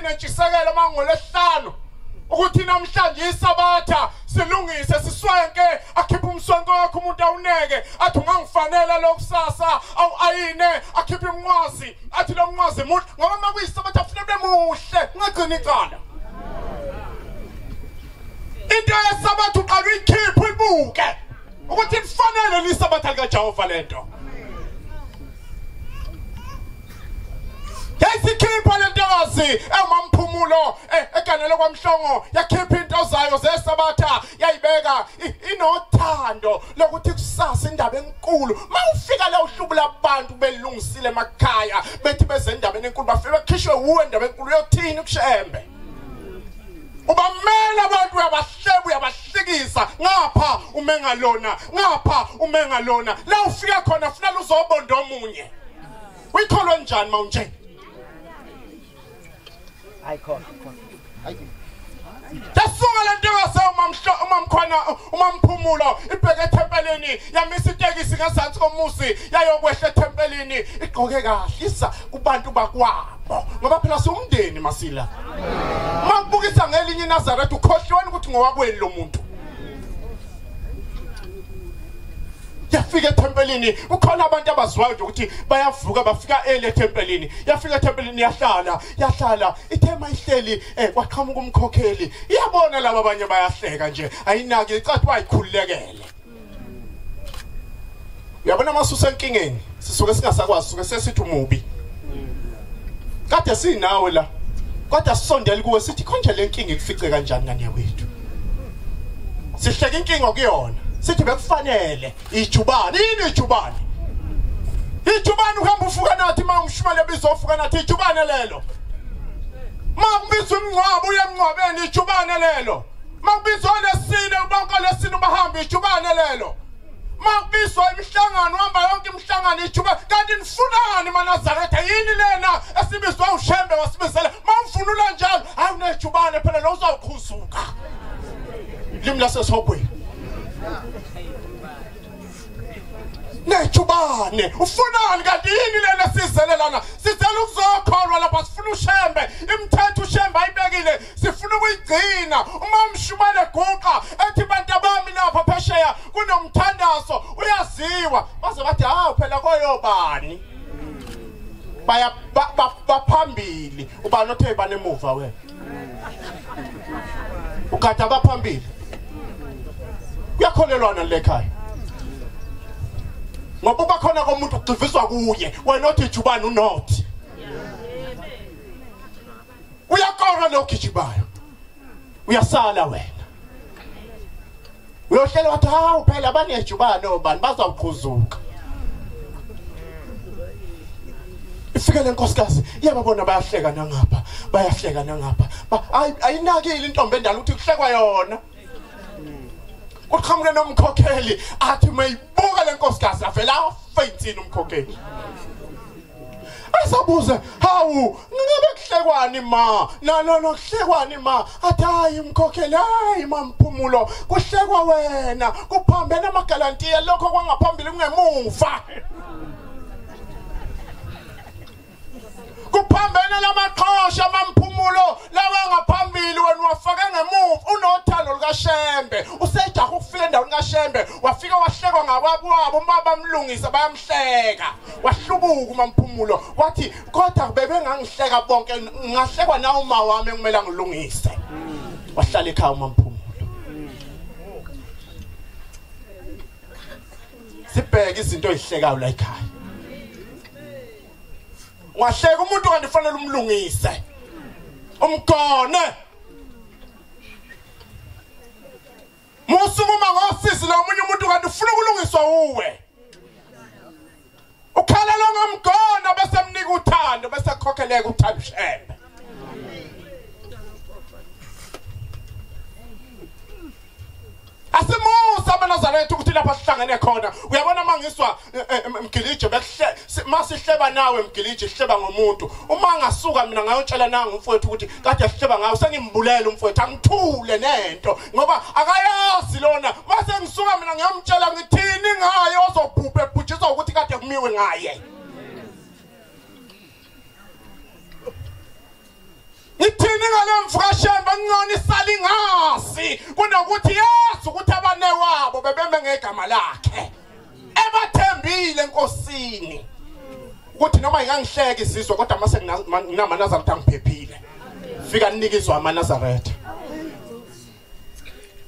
nentshisekelo mangolesihlanu ukuthi namhlanje isabatha silungise siswenke akhipha umswenke wakhe umuntu awuneke athi ungangifanele lokusasa awu ayine akhipha umnqwazi athi lo mnqwazi muhle ngoba makuyisabatha afunele muhle ungagcina icala into yesabatha uqala uyikhipha uyibuke ukuthi ifanele lisabatha lika Jehova lento yasikhipha lentokazi emamphumulo eganele kwamhlongo yakhipha into zayo zesabatha yayibeka inothando lokuthi kusasa indaba enkulu mawufika la uhlubu labantu belungisile emakhaya bethi beze endabeni enkulu bafike bekhishwe uwe endaba enkulu yothini ukushembe ubamela abantu uyabahlebu uyabahlikisa ngapha umengalona ngapha umengalona la ufika khona ufuna uzobonda omunye uyikholwe njani mawunje Tasuka lento yase umamphumulo ibheke ethempelini yamisa itekisi ngezantsi komusi yayokwehla ethempelini igqoke kahlisa kubantu bakwabo ngoba phela siumndeni masila makubukisa ngelinye iNazaretha ukhohlweni ukuthi ngowakweli lo muntu yafika ethempelini ukhona abantu abaziwayo ukuthi bayavuka bafika ethempelini yafika ethempelini yahlala ithema ihleli kwaqhamuka umkhokheli iyabona laba abanye bayahleka nje ayinaki icathi bayikhululekele uyabona masusa enkingeni sisuke singasakwazi suke sesithi umubi kade sinawe la kodwa sisondela kuwe sithi konje le nkinga ifice kanjani ngane yakwethu sihleka inkinga kuyona sithi bekufanele ijubane yini ijubane uhamba ufuka nathi mangishumele bizofuka nathi ijubane lelo makubizwa umncwabo uyemncwabeni ijubane lelo makubizwa lesine ubonke lesine bahamba ijubane lelo makubizwa imihlangano uhamba yonke imihlangano ijubane kanti nifunani maNazaretha yini lena esibizwa ushembe wasibizela mawufunula njalo hayi unejubane phela lo uzawukhuzuka limla sesopwe nejubane ufunani kanti yini lena sizelelana sizela ukuzokholwa lapha sifuna ushembe imithetho ushembe ayibekile sifuna ukuyigcina uma umshumane guqa ethi bantu abami lapha phesheya kunomthandazo uyaziwa baze bathi phela koyobani baya baphambili ubani othe banemuva wena ukatha baphambili uyakholelwana lekhaya ngoba bakhona komuntu uciviswa kuye wena othi ijubane unothi uyakora lokho ijibayo uyasala wena uyohlela wathi phela abanye ijubane obani bazawuqhuzuka ifike lenkosikazi iyababona bayahleka nangapha ayinakile intombi endala ukuthi kuhlekwa yona uqhamuke nomkhokheli athi mayibuka lenkosikazi avela afeyintini umkhokheli asabuze hawu ngabe kuhlekwani ma no kuhlekwani ma athi hayi umkhokheli hayi mamphumulo kuhlekwa wena kuphambene amagalantiya lokho kwangaphambili kungemuva kuphambene lamaqhosha mamphumulo lawa ngaphambili wena wafaka ngemuva unothando likaShembe usejaha ukufika endaweni kaShembe wafika wahlekwa ngakwabo uma bamlungisa bayamhleka wahlubuka mamphumulo wathi kodwa bebengangihleka bonke ngahlekwa na uma wami engimela ngilungise wahlala ekhaya mamphumulo sibheke izinto ezihlekayo la ekhaya wahleka umuntu kanti kufanele umlungise umgone musukuma ngosisi lo munye umuntu kanti ufuna ukulungiswa uwe ukhala lo ngamgona bese mnika uthando bese khokheleka uthando uShembe asimusa amaNazaretha ukuthi lapha sihlangene khona uyabona mangiswa Mgilije masihleba nawe Mgilije sihleba ngomuntu uma ngasuka mina ngayotshela nanga umfowethu ukuthi kade sihleba ngayo sengimbulela umfowethu angithule nento ngoba akayazi lona mase ngisuka mina ngiyamtshela ngithini ngaye ozobhubha ebhujiswa ukuthi kade kumiwe ngaye ngithini ngale mfukashemba ngcona isalingasi kunokuthi yazi ukuthi abane wabo bebeme ngegama lakhe ebathembile enkosini ukuthi noma ingangihleke isizwe kodwa mase nginamanazaretha angiphephile fika ninikizwa amaNazaretha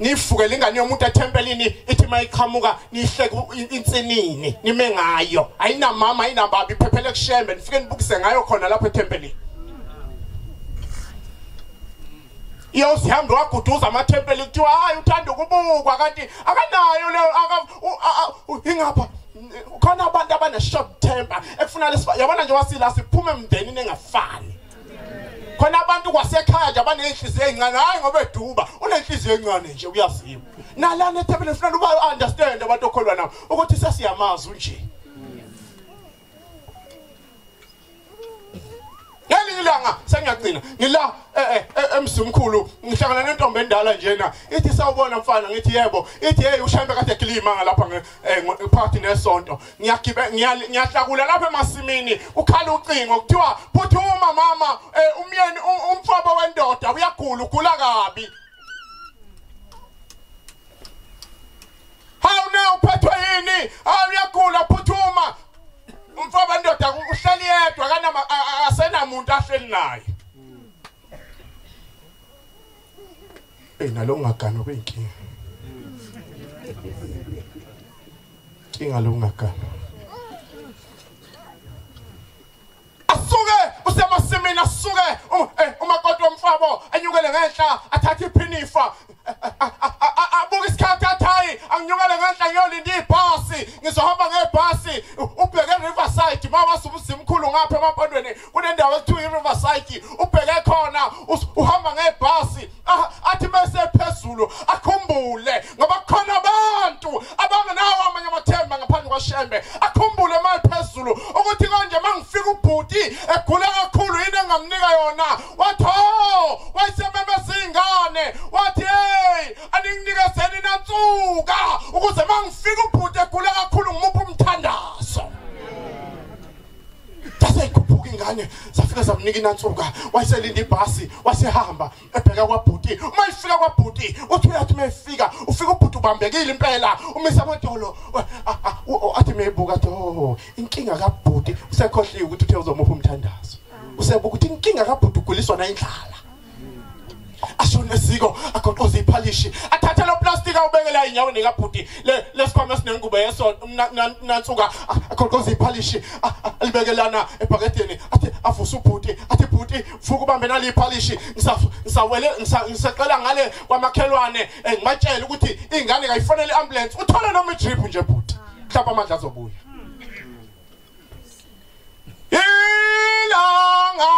nifuke ingane yomuntu ethempelini ithi mayiqhamuka nihleke insinini nime ngayo ayinamama ayinababa iphephele kushembe nifike nibukise ngayo khona lapho ethempelini iyo sihambe waguduza amathempeli kuthiwa hayi uthanda ukubukwa kanti akanayo le ingapha khona abantu abane short temper ekufuna lesifa yabona nje wasila siphume emndenini engafani khona abantu kwasekhaya nje abanenhliziyo ezincane hayi ngoba eduba unenhliziyo encane nje uyaziwa nalana ethempelini ufuna uba understand abantu okholwa nabo ukuthi sesiyamazi nje Ngelilanga sengiyagcina ngila emsumkhulu ngihlangana nentombi endala njena ithi sawubona mfana ngithi yebo ithi hey ushayembe kade eklima ngalapha phakathi nesonto ngiyahlakula lapha emasimini ukhala ucingo kuthiwa phuthuma mama umyeni umfabo wendoda uyagula ugula kabi How now uphethwe yini uyagula phuthuma umfabo wendoda uhleli yedwa kana asenamuntu ahleli naye nalo ungagana kwenkinga inga lo ungagana asuke usemasimini asuke umakoti womfabo anyukele ngenhla athathe iphinifa abuka isikhathi athayi anginyukele ngenhla ngiyolinda ibhasi ngizohamba ngebhasi ubheke Riverside mawasubuzimkhulu ngapha emaphandweni kunendawo ekuthiwa iRiverside ubheke khona uhamba ngebhasi athi bese phezulu akhumbule ngoba khona abantu abangenawo amanye amathemba ngaphandle kwaShembe akhumbule mayiphezulu ukuthi konje mangifika ubhuti egula kakhulu yini engamnika yona wathi wayisememeza ingane wathi hey aninginikezeni nansuka ukuze mangifika ubhuti egula kakhulu ngimupha umthandazo Sasekhuphuka ingane safika samnika inansuka wayeselinda ibhasi wasehamba ebheka kwaBhuti mayifika kwaBhuti uthi uyathi mayifika ufika uBhuti ubambekile impela umisa amadolo athi mayibuka athi inkinga kaBhuti usekhohliwe ukuthi uthe uzomupha umthandazo usebuka ukuthi inkinga kaBhuti uguliswa na indlala ashone siko agoqoza iphalishi athatha lo plastic awubekela inyaweni kaBhuti lesikhwama sinengubo yeso nansuka agoqoza iphalishi alibekelana ebhaketheni athi avusa uBhuti athi Bhuti vuka ubambe nali iphalishi ngisaqala ngale kwamakhelwane ngibatshela ukuthi ingane kayifanele iambulance uthole noma idrip nje Bhuti mhlawumbe amandla azobuya ilanga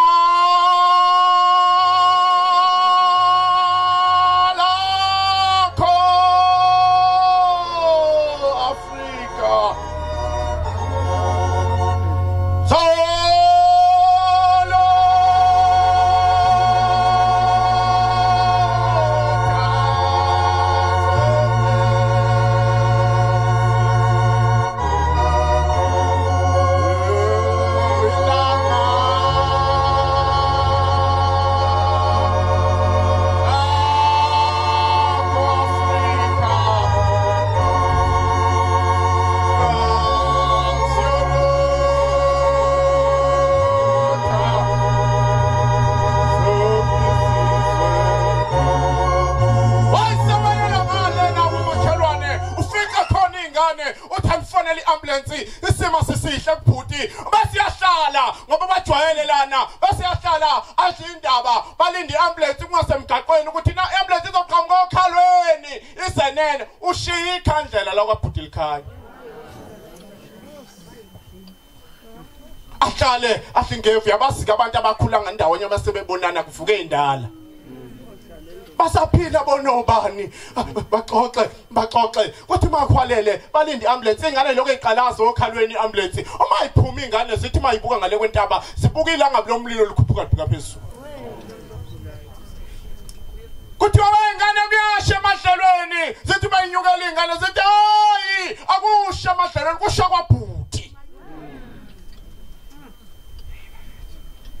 isimo sisihle kuBhuti bese yahlala ngoba bajwayelelana bese yahlala azindaba balindi ambulance kungasemgaqweni ukuthi na ambulance izoqhamuka okhalweni isenene ushiya ikhandlela la kwaBhuti likhaya ahlale asingevu yabasika abantu abakhula ngendawo nyama sebebonana kuvuke indala basaphila bonobani baxoxe kuthi makhwalele balindi ambulance ingane lokho eqalazo okhalweni ambulance uma iphuma ingane zithi mayibuka ngale kwentaba sibuka ilanga lomlilo likhuphuka libheka phezulu kuthi ingane kuyasha emahlelweni zithi mayinyukela ingane zithi hayi akusha emahlelweni kusha kwaBhuti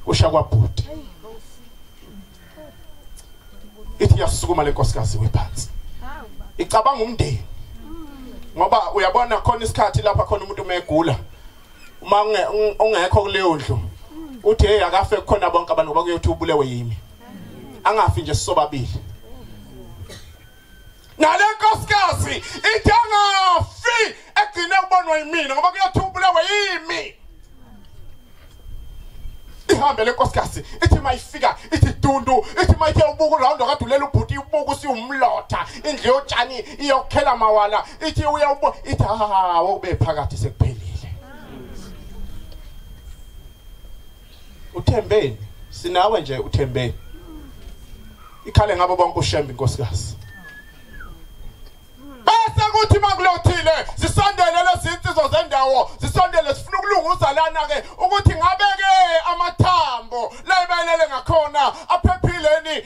usha kwaBhuti ngathi iyasukuma lenkosikazi wephansi icabanga umndeni ngoba uyabona khona isikhathi lapha khona umuntu umegula uma ungekho kuleyo ndlu uthi hey akafe khona bonke abantu bakuyothi ubulewe yimi angafi nje sisobabili nale nkosikazi ithi angafi egcine ubonwa yimina ngoba kuyothi ubulewe yimi ihambe le nkosikazi ithi mayifika ithi dundu ithi mayithe ubuku round akadulela ubhuti ubuku siumlotha indle yotshani iyokhela mawala ithi uyabubo ithi ube phakathi sekuphelile uThembeni sinawe nje uThembeni ikhale ngabo bonke ushembe inkosikazi bese kuthi makulothile sisondele lezinsizwa zendawo sisondele sifuna ukulunguza lana ke ukuthi ngabeke amathambo la ibelele ngakhona aphephileni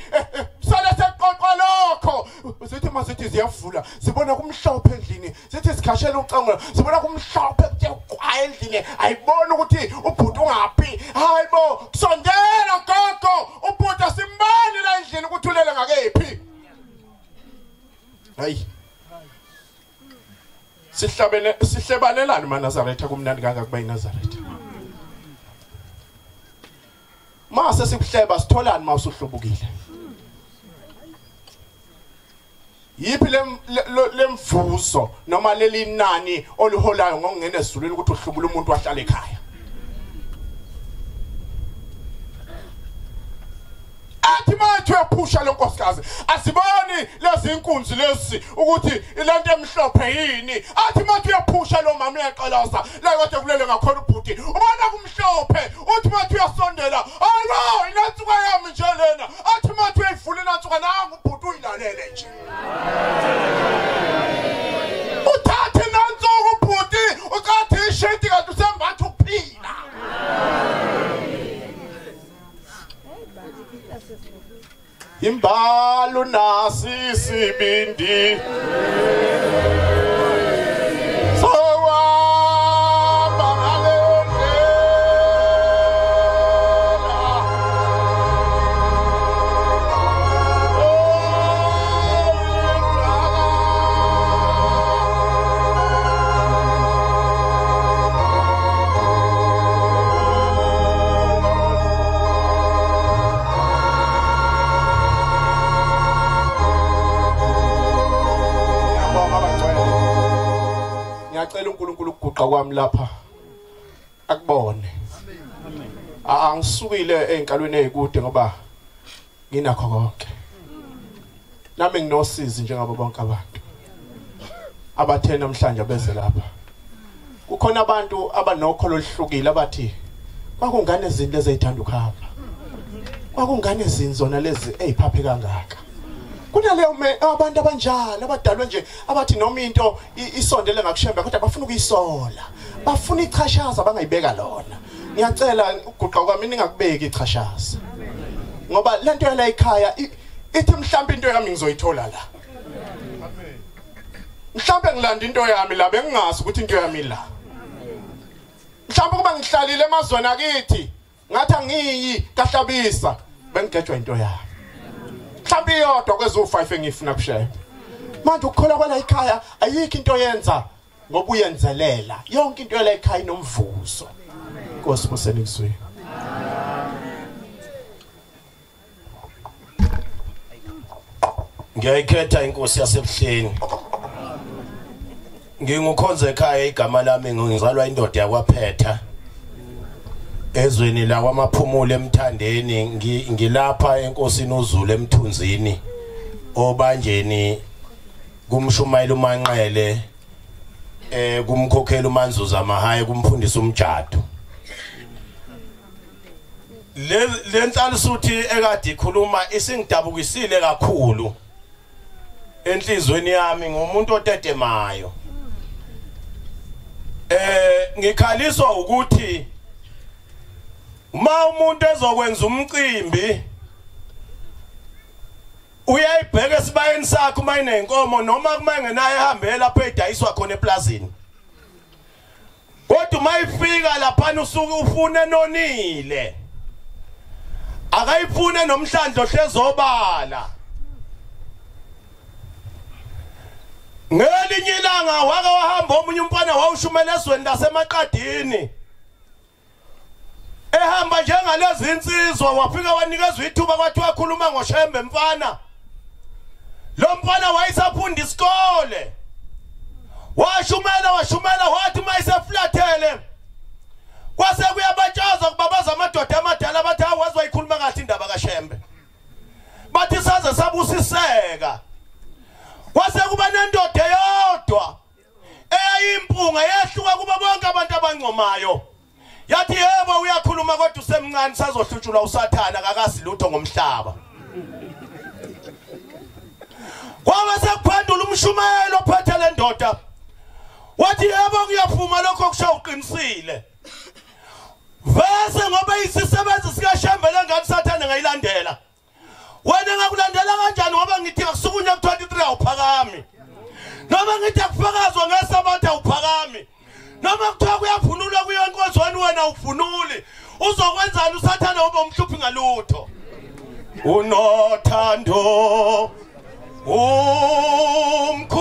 sale seqoqo lokho sithi masithi ziyavula sibona kumhlophe endlini sithi sikhashela ucango sibona kumhlophe kuthe kwaya endlini ayibona ukuthi ubhuti ungaphi hayibo sondela gogo ubhuti asimbani la endlini ukuthi ulele ngakephi hayi sihlebanelani maNazaretha kumnandi kangaka kuba iNazaretha mase sikuhleba sitholani mawusuhlubukile yipi lemvuzo noma leli nani oluholayo ngokungena ezulwini ukuthi uhlubule umuntu wahlala ekhaya athi manje uyaphusha lo nkosikazi asiboni lezi inkunzi lezi ukuthi ilento emhlophe yini athi manje uyaphusha lo mama uyaqalaza la kade kulele ngakhona ubhuti ubona kumhlophe uthi manje uyasondela hayibo inatsuka yami nje lena athi manje uyayivula inatsuka nanga ubhuti uyilalele nje uthathe nansuku ubhuti ukathi isheti kanti usembatha uphila imbalo nasi sibindi ngiyacela uNkulunkulu ukuguqa kwami lapha akubone angisukile enkalweni ezikude ngoba nginakho konke nami nginosizi njengabo bonke abantu abathe namhlanje beze lapha kukhona abantu abanokholo oluhlukile abathi kwakungane izinto ezayithanda ukuhamba kwakungane izinzona lezi eziphaphe kangaka kunaleyo abantu abanjalo abadalwe nje abathi noma into isondele ngakushembe kodwa bafuna ukuyisola bafuna ichashaza bangayibeka lona ngiyacela uguqa kwami ningakubeki ichashaza ngoba lento yala ekhaya ithi mhlawumbe into yami ngizoyithola la mhlawumbe ngilanda into yami la bengingazi ukuthi into yami la mhlawumbe kuba ngihlalile emazweni akithi ngathi angiyi kahlabisa bengigejwa into yami mhlawumbe iyodwa kwezo5 engifuna kushaya manje ukukhola kwala ekhaya ayikho into yenza ngoba uyenzelela yonke into yala ekhaya inomvuzo Nkosi musenikuzwe ngiyayikhetha inkosi yasebuhleni ngingukhonza ekhaya igama lami ngizalwa indoda yakwaPhetha ezweni la kwamaphumulo emthandeni ngilapha enkosini uZulu emthunzini obanjeni kumshumayela uManqele kumkhokhela uManzuza amahaye kumfundisa umjado le nhlalisuthi ekade ikhuluma isingidabukisile kakhulu enhlizweni yami ngumuntu otetemayo ngikhaliswa ukuthi uma umuntu ezokwenza umcimbi uyayibheka esibayeni sakhe uma inenkomo noma kuma engenayo ehambe lapha edayiswa khona eplazini kodwa uma ifika lapha usuke ufune nonile akayifune nomhlandlo hlezobala ngelinye ilanga wake wahamba omunye umfana wawushumela ezweni laseMaqadini ehamba njengalezi insizwa wafika wanikezwa ithuba kwathi wakhuluma ngoShembe mfana lo mfana wayesafunda isikole washumela wathi mayiseflathele kwase kuyabatshaza kubabaza amadoda amadala abathi awazi wayikhuluma kahle indaba kaShembe bathi saze sabusiseka kwase kuba nendoda yodwa eyimpunga yehluka kuba bonke abantu abancomayo yathi yebo uyakhuluma kodwa usemncane sazohlutshulwa usathana akakazi lutho ngomhlaba kwabe sekuphendula umshumayelo ophethe le ndoda wathi yebo kuyafuma lokho kusho uqinisile vese ngoba isisebenzi sikaShembe lengane sathana ngayilandela wena ngakulandela kanjani ngoba ngithi akusukunya ku23 awuphakami noma ngithi akufakazwa ngesabatha awuphakami noma kuthiwa kuyavunulwa kuyenkonzweni wena uvunuli uzokwenzani usathana ngoba umhluphi ngalutho unothando umkhululi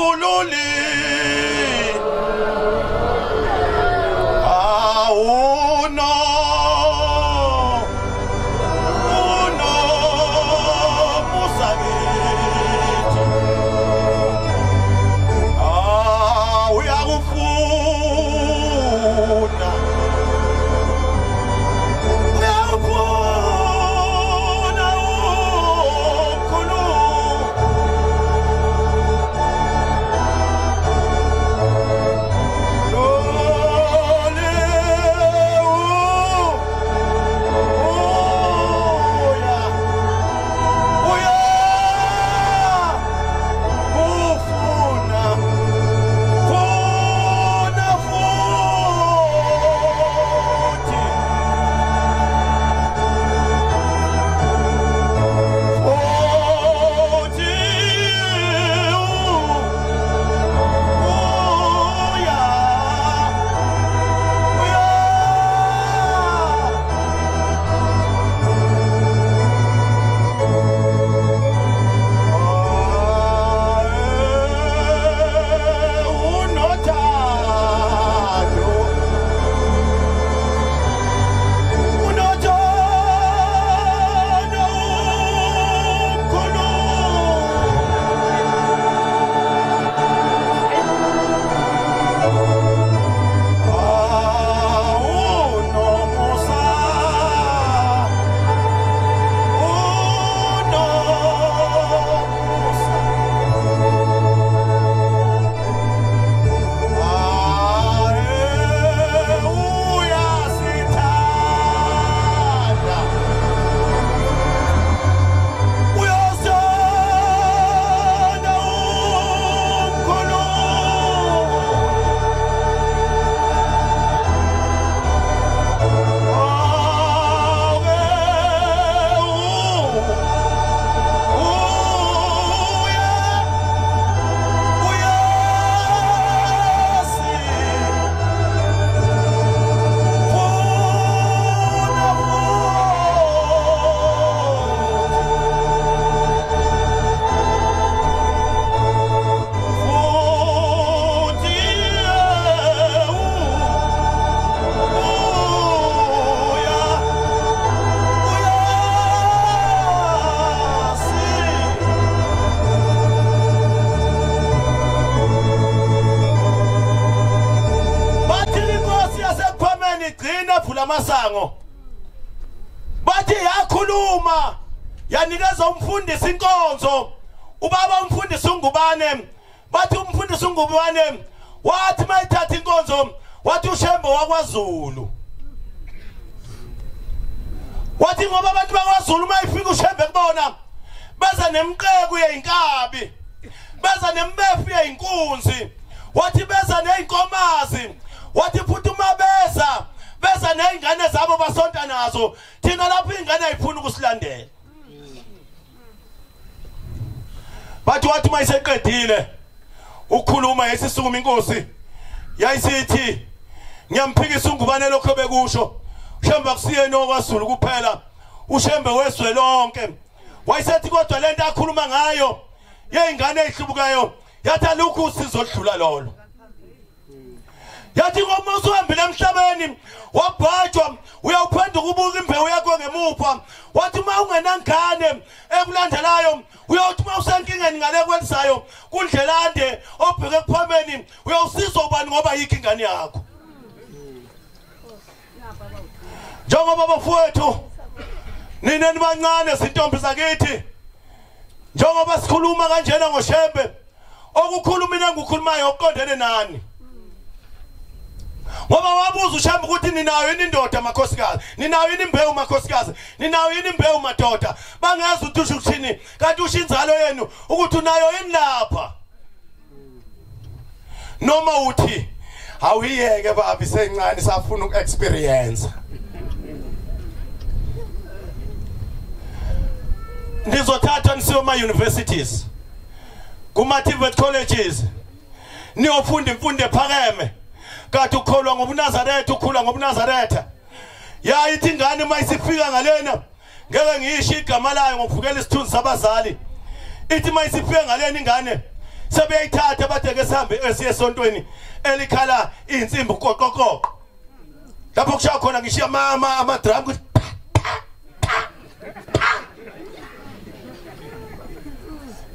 masango bathi yakhuluma yanikeza umfundisi inkonzo ubaba umfundisi ungubane bathi umfundisi ungubane wathi mayithatha inkonzo wathi uShembe wakwaZulu wathi ngoba abantu bakwaZulu mayifika uShembe kubona beza nemqeku yeinkabi beza nembefu yeinkunzi wathi beza neinkomazi wathi futhi uma beza neingane zabo basonta nazo thina lapho ingane ayifuna ukusilandela bathi wathi mayiseqedile ukukhuluma yesisukuma inkosi yayisithi ngiyamphikisa ungubane lokho bekusho uShembe akusiye nokwaZulu kuphela uShembe weswe lonke wayesethi kodwa lento akhuluma ngayo yeingane ezihlubukayo yathi alukho usizo oludlula lolo. Yathi ngoba usuhambile emhlabeni wabhajwa uyawuphenduka ubuka imbewu yakho ngemuva wathi uma ungenangane ekulandelayo uyothi uma usenkingeni ngale kwelisayo kundlelande obheke ekuphambeni uyawusizwa ubani ngoba yikho ingane yakho. Njengoba bafowethu nina nibancane izintombi zakithi njengoba sikhuluma kanjena ngoShembe okukhuluma mina ngukhulumayo oqondene nani. Ngoba wabuza uShembe ukuthi ninayo yini indoda makhosikazi, ninayo yini imbewu makhosikazi, ninayo yini imbewu madoda. Bangeza ukuthi usho ukuthini kanti usho inzalo yenu ukuthi unayo yini lapha. Noma uthi awuyeke babi sencane safuna ukuexperience. Nizothatha nisiwe ema universities kuma TVET colleges niyofunda imfundo ephakeme kanti ukholwa ngobuNazaretha ukhula ngobuNazaretha. Yayithi ingane mayisifika ngalena ngeke ngisho igama layo ngokuvukela isithunzi sabazali. Ithi mayisifika ngalena ingane sebeyithatha badeke sihambe esiyesontweni elikhala insimbi qoqoqoqo. Lapho kushaya khona ngishiya ama drum ukuthi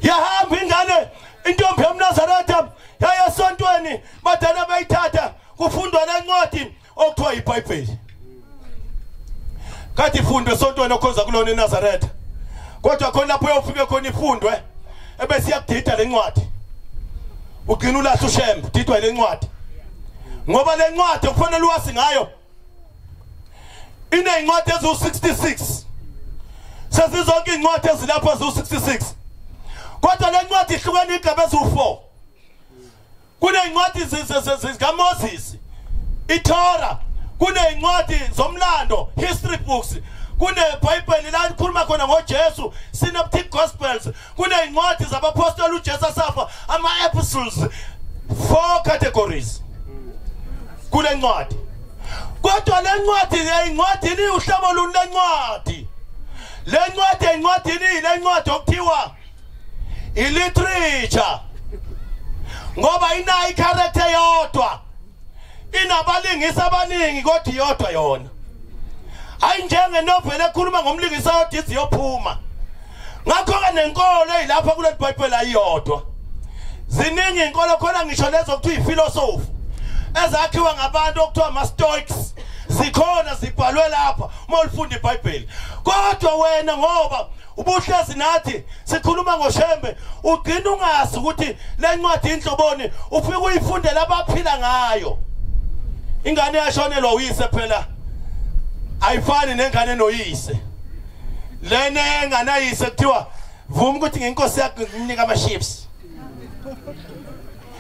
yahamba ingane intombi yomNazaretha yaya esontweni badana bayithatha kufundwa lencwadi okuthiwa iBhayibheli. Kanti ifundwe esontweni okhonza kulona eNazaretha. Kodwa khona lapho uyofike khona ifundwe ebese iyakudida lencwadi. Ugcina ulahla uShembe didwa lencwadi. Ngoba lencwadi kufanele uwazi ngayo. Inezincwadi ezu66. Sesizonke izincwadi ezilapha ezu66. Kodwa lencwadi ihlukene igaba ezu4. Kunezincwadi zikaMoses, iTorah, kunezincwadi zomlando, history books, kuneBhayibheli la likhuluma khona ngoJesu, synoptic gospels, kunezincwadi zabapostoli uJesu asafa, ama-epistles, 4 categories. Kule ncwadi. Kodwa le ncwadi eyincwadini uhlobo luni lencwadi. Le ncwadi eyincwadini le ncwadi okuthiwa iliterature. Ngoba inayo icharacter yodwa. Inabalingisi abaningi kodwa iyodwa yona. Hayi njenge novel ekhuluma ngomlingisi odizi yophuma. Ngakho ke nenkolo eyilapha kule Bible ayiyodwa. Ziningi inkolo khona ngisho lezo kuthiwa iphilosophy ezakhiwa ngabantu okuthiwa ama-Stoics zikhona zibhalwe lapha uma ulifunda iBhayibheli. Kodwa wena ngoba ubuhlezi nathi sikhuluma ngoShembe ugcina ungazi ukuthi le ncwadi inhloboni ufike uyifundele abaphila ngayo. Ingane yashonelwa uyise phela ayifani nengane noyise. Lene engane ayise kuthiwa vuma ukuthi ngenkosi yakho nginika ama-chips.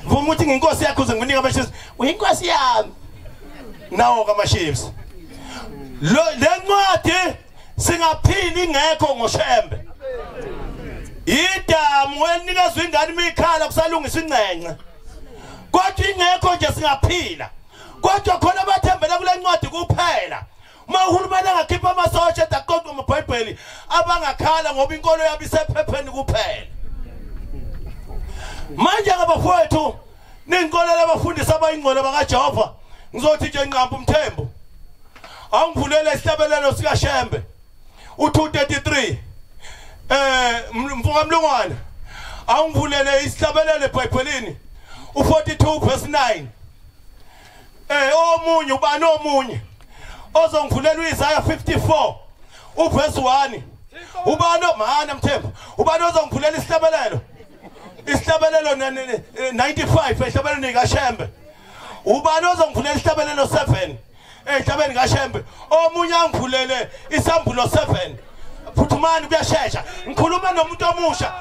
Vuma ukuthi ngenkosi yakho uze nginika ama-chips. Uyinkosi yami. Nawo ama-chips. Le ncwadi singaphili ingekho ngoShembe. Idamu wenikezwe ingane imikhala kusalungiswa ingcenye. Kodwa ingekho nje singaphila. Kodwa khona abathembele kule ncwadi kuphela. Uma uhulumeni angakhipha amasotsha aqoqwe amaBhayibheli abangakhala ngoba inkolo yabo isephepheni kuphela. Manje ngabafowethu ninkolo labafundisi abayingcolo bakaJehova ngizothi nje nqamba umthembu. Angivulele isihlabelelo sika Shembe. U233 mvuka mlungwana awungivulele isihlabelelo eBhayibhelini u42 verse 9 omunye ubani omunye ozongivulela uIsaiah 54 uverse 1 ubani omana mthembu ubani ozongivulela isihlabelelo 95 esihlabelelo kaShembe ubani ozongivulela isihlabelelo 7 ehlabeni kaShembe omunye angivulele isambulo 7 phuthumani kuyashesha ngikhuluma nomuntu omusha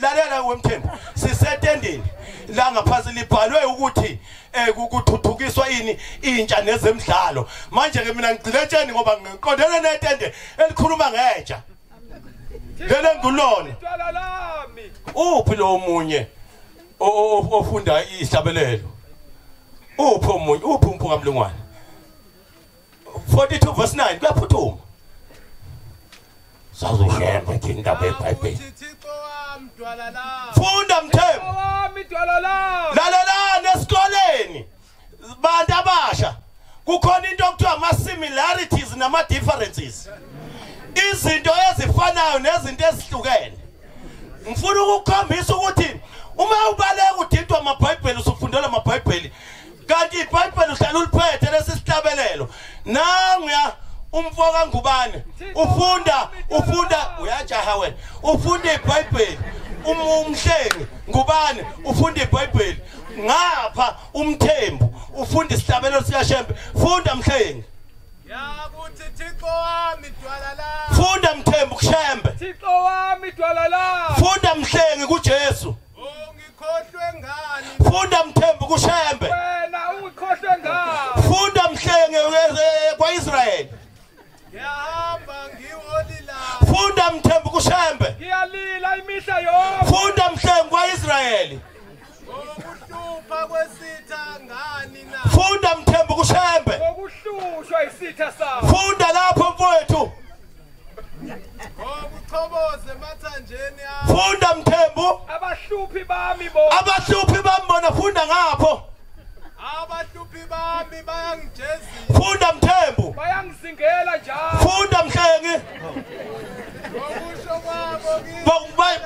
lalela wemthembu sisetendeni la ngaphansi libhalwe ukuthi kuthuthukiswa ini intsha nezemidlalo manje ke mina ngiciletheni ngoba ngiqondene netende elikhuluma ngentsha lele ngulona uphi lo omunye ofunda isihlabelelo uphi omunye uphi umphunga mlungwana 42 verse 9 kuyaphuthuma sazoshemba indaba eBhayibheli funda mthembu bantu abasha kukhona into okuthiwa ama-similarities nama-differences, izinto ezifanayo nezinto ezihlukene. Ngifuna ukukhombisa ukuthi uma ubaleka udidwa amabhayibheli usufundela amabhayibheli kanti ibhayibheli uhlala uliphethe lesisihlabelelo nanguya umfoka ngubane ufunda uyajaha wena ufunda ibhayibheli umhlengi ngubane ufunda ibhayibheli ngapha umthembu ufunda isihlabelelo sikaShembe funda mhlengi yakuthi Thixo wami dwala la funda mthembu kuShembe Thixo wami dwala la funda mhlengi kuJesu ungikhohlwe ngani funda mthembu kuShembe wena ungikhohlwe ngani funda mhlengi kwaIsrayeli ngiyahamba ngiwolila funda mthembu kuShembe ngiyalila imihla yonke funda mhlengi kwaIsrayeli ukuhlupha kwesitha ngani na funda mthembu kuShembe ngokuhlushwa isitha sakho funda lapho mfowethu ngokuchoboze mathanjeni funda mthembu abahluphi bami bona abahluphi bambona funda ngapho abahluphi bami bayangijezisa funda mthembu bayangizingela njalo funda mhlengi ngokusho kwabo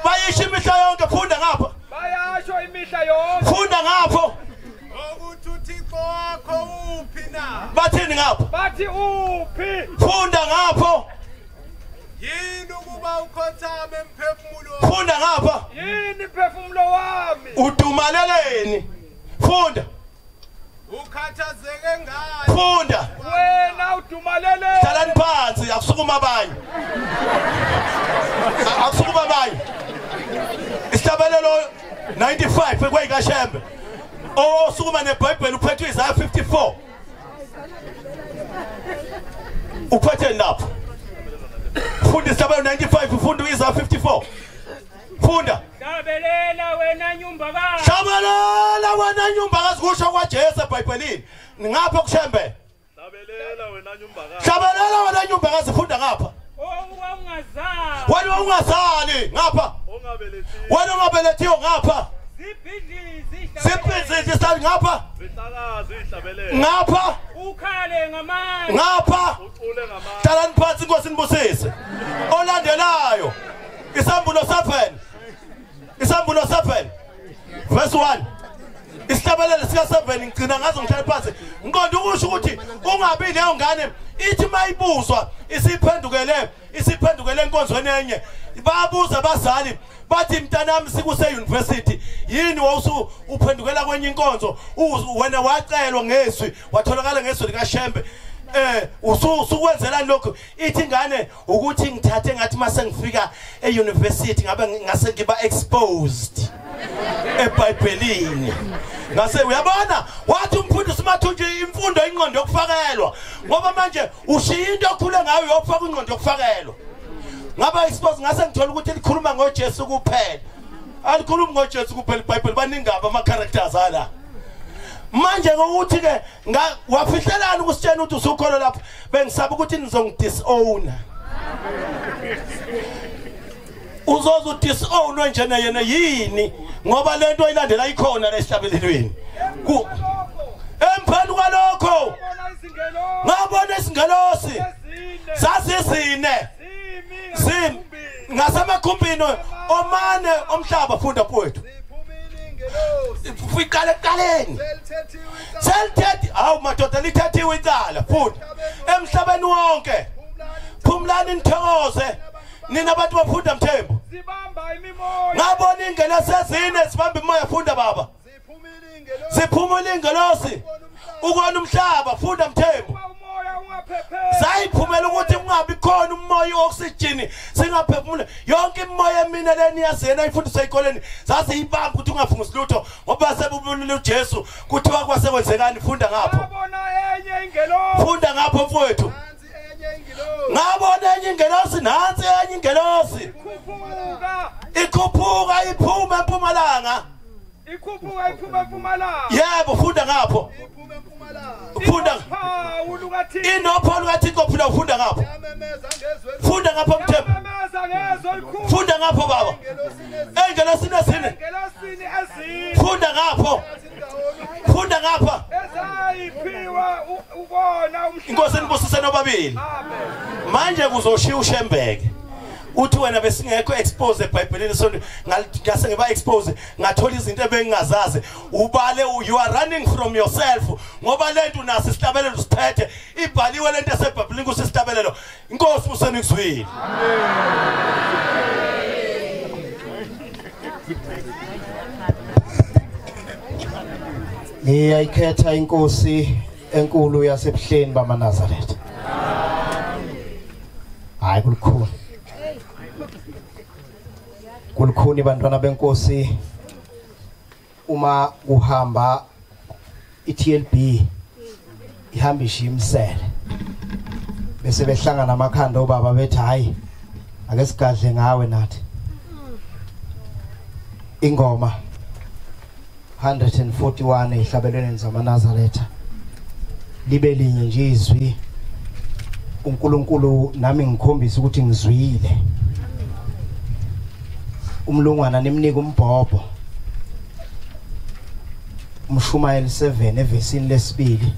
bayisho imihla yonke funda ngapha bayasho imihla yonke funda ngapho ukuthi uThixo wakho uphi na bathini ngapho bathi uphi funda ngapho yini ukuba ukhothame emphefumulo funda ngapha yini phefumulo wami udumaleleni funda ukhathazeke ngani funda wena udumalele hlalani phansi akusukuma abanye akusukuma abanye isihlabelelo 95 kweyikaShembe osukuma nebhayibheli uphethwe Isaiah 54 uphethe lapho funda isihlabelelo 95 ufunda Isaiah 54 funda hlabelela wena nyumbakazi hlabelela wena nyumbakazi kusho kwaJesu eBhayibhelini ngapha kuShembe hlabelela wena nyumbakazi hlabelela wena nyumbakazi funda ngapha ungazali wena ungazali ngapha wena ungabelethiwe ngapha zibhizi sali ngapha ngapha ukhale ngamandla ngapha hlalani phansi inkosi nibusise olandelayo isambulo 7 verse 1 isihlabelelo sika 7 ngicina ngazo ngihlale phansi ngiqonda ukusho ukuthi ungabi leyo ngane ithi mayibuzwa isiphendukele enkonzweni enye babuza abazali bathi mntanami sikuse university yini wawusu uphendukela kwenye inkonzo wena wacelwa ngeswi watholakala ngeswi likaShembe usukwenzela lokho ithi ngane ukuthi ngithathe ngathi mase ngifika euniversity ngabe ngase ngiba exposed eBhayibhelini ngase uyabona wathi umfundisi mathunje imfundo ingqondo yokufakelwa ngoba manje ushiya into okhule ngayo yokufaka ingqondo yokufakelwa ngaba expose ngase ngithola ukuthi likhuluma ngoJesu kuphela alikhulumi ngoJesu kuphela iBhayibheli baningaba ama characters ala manje ngokuthi ke wafihlelana ukusitshena ukuthi usukhona lapho bengisaba ukuthi nizongidisown uzoza udisown njena yena yini ngoba lento oyilandela ikhona la esihlabelelweni empheni kwalokho ngabona isingelosi sasizine ngasemakhumbini omane omhlaba funda mfowethu fikale kaleni selthethi awu madoda lithethiwe icala futhi emhlabeni wonke phumlani nithokoze nina abantu bafunda mthembu sibamba imimoya ngabona ingelosi ezine sibamba imoya funda baba siphumula ingelosi ukona umhlaba funda mthembu umoya ungaphepheli sayiphumela ukuthi kungabi khona umoya oxygen singaphefumula yonke imoya mina leni yazena ifundiswa ezikoleni zasiyibamba ukuthi ungafungisi lutho ngoba sebubulule uJesu kuthiwa kwasekwenzekani funda ngapho ngabona enye ingelosi funda ngapho mfowethu ngabona enye ingelosi nansi enye ingelosi ikhuphuka iphuma empumalanga ikhuphuka iphuma empumalanga yebo funda ngapho funda inopho lukaThixo phela ufunda ngapho funda ngapho mthembu funda ngapho baba engelosini ezine funda ngapho funda ngapha nobabili manje kuzoshiya uShembeke uthi wena besingekho expose eBhayibhelini so ngase ngiba expose ngathola izinto ebengingazazi ubale you are running from yourself ngoba lento unasi isihlabelelo usiphethe ibhaliwe lento eseBhayibhelini kusisihlabelelo inkosi usenikuzwile ngiyayikhetha inkosi enkulu yasebuhleni bamaNazaretha hayi kulukhuni bantwana benkosi uma uhamba iTLB ihamba ishimsele bese behlangana amakhanda obaba bethi hayi ake sigadle ngawe nathi ingoma 141 ehlabelweni zamaNazaretha libe linye nje izwi uNkulunkulu nami ngikhombisa ukuthi ngizwile umlungwana nimnika umbhobho uMshumayeli 7 evesini lesibili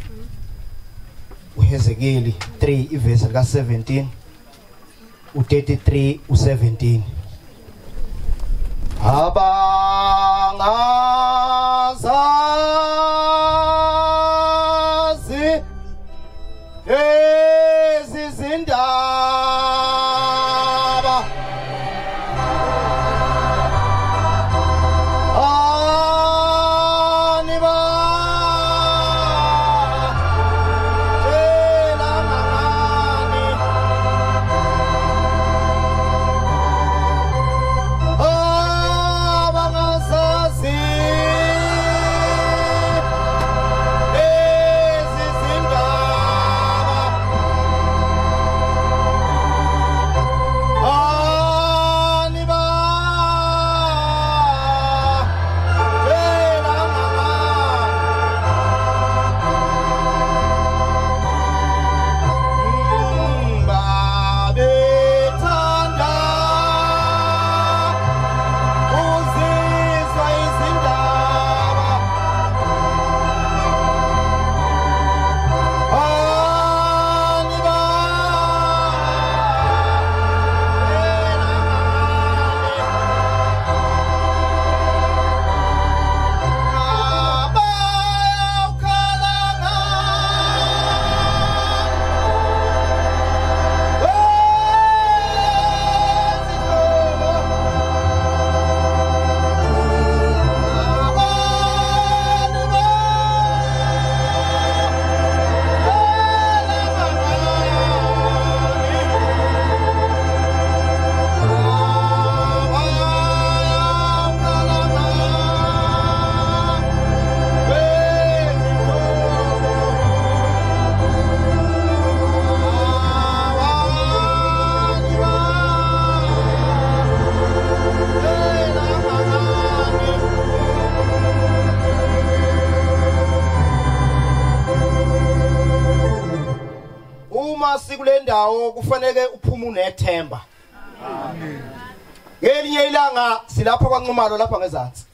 uHezekeli 3 ivesi lika 17 u33 u17 abangazazi ezizindaba kulendawo kufanele uphuma unethemba amen ngelinye ilanga silapha kwaNcumalo lapha ngezantsi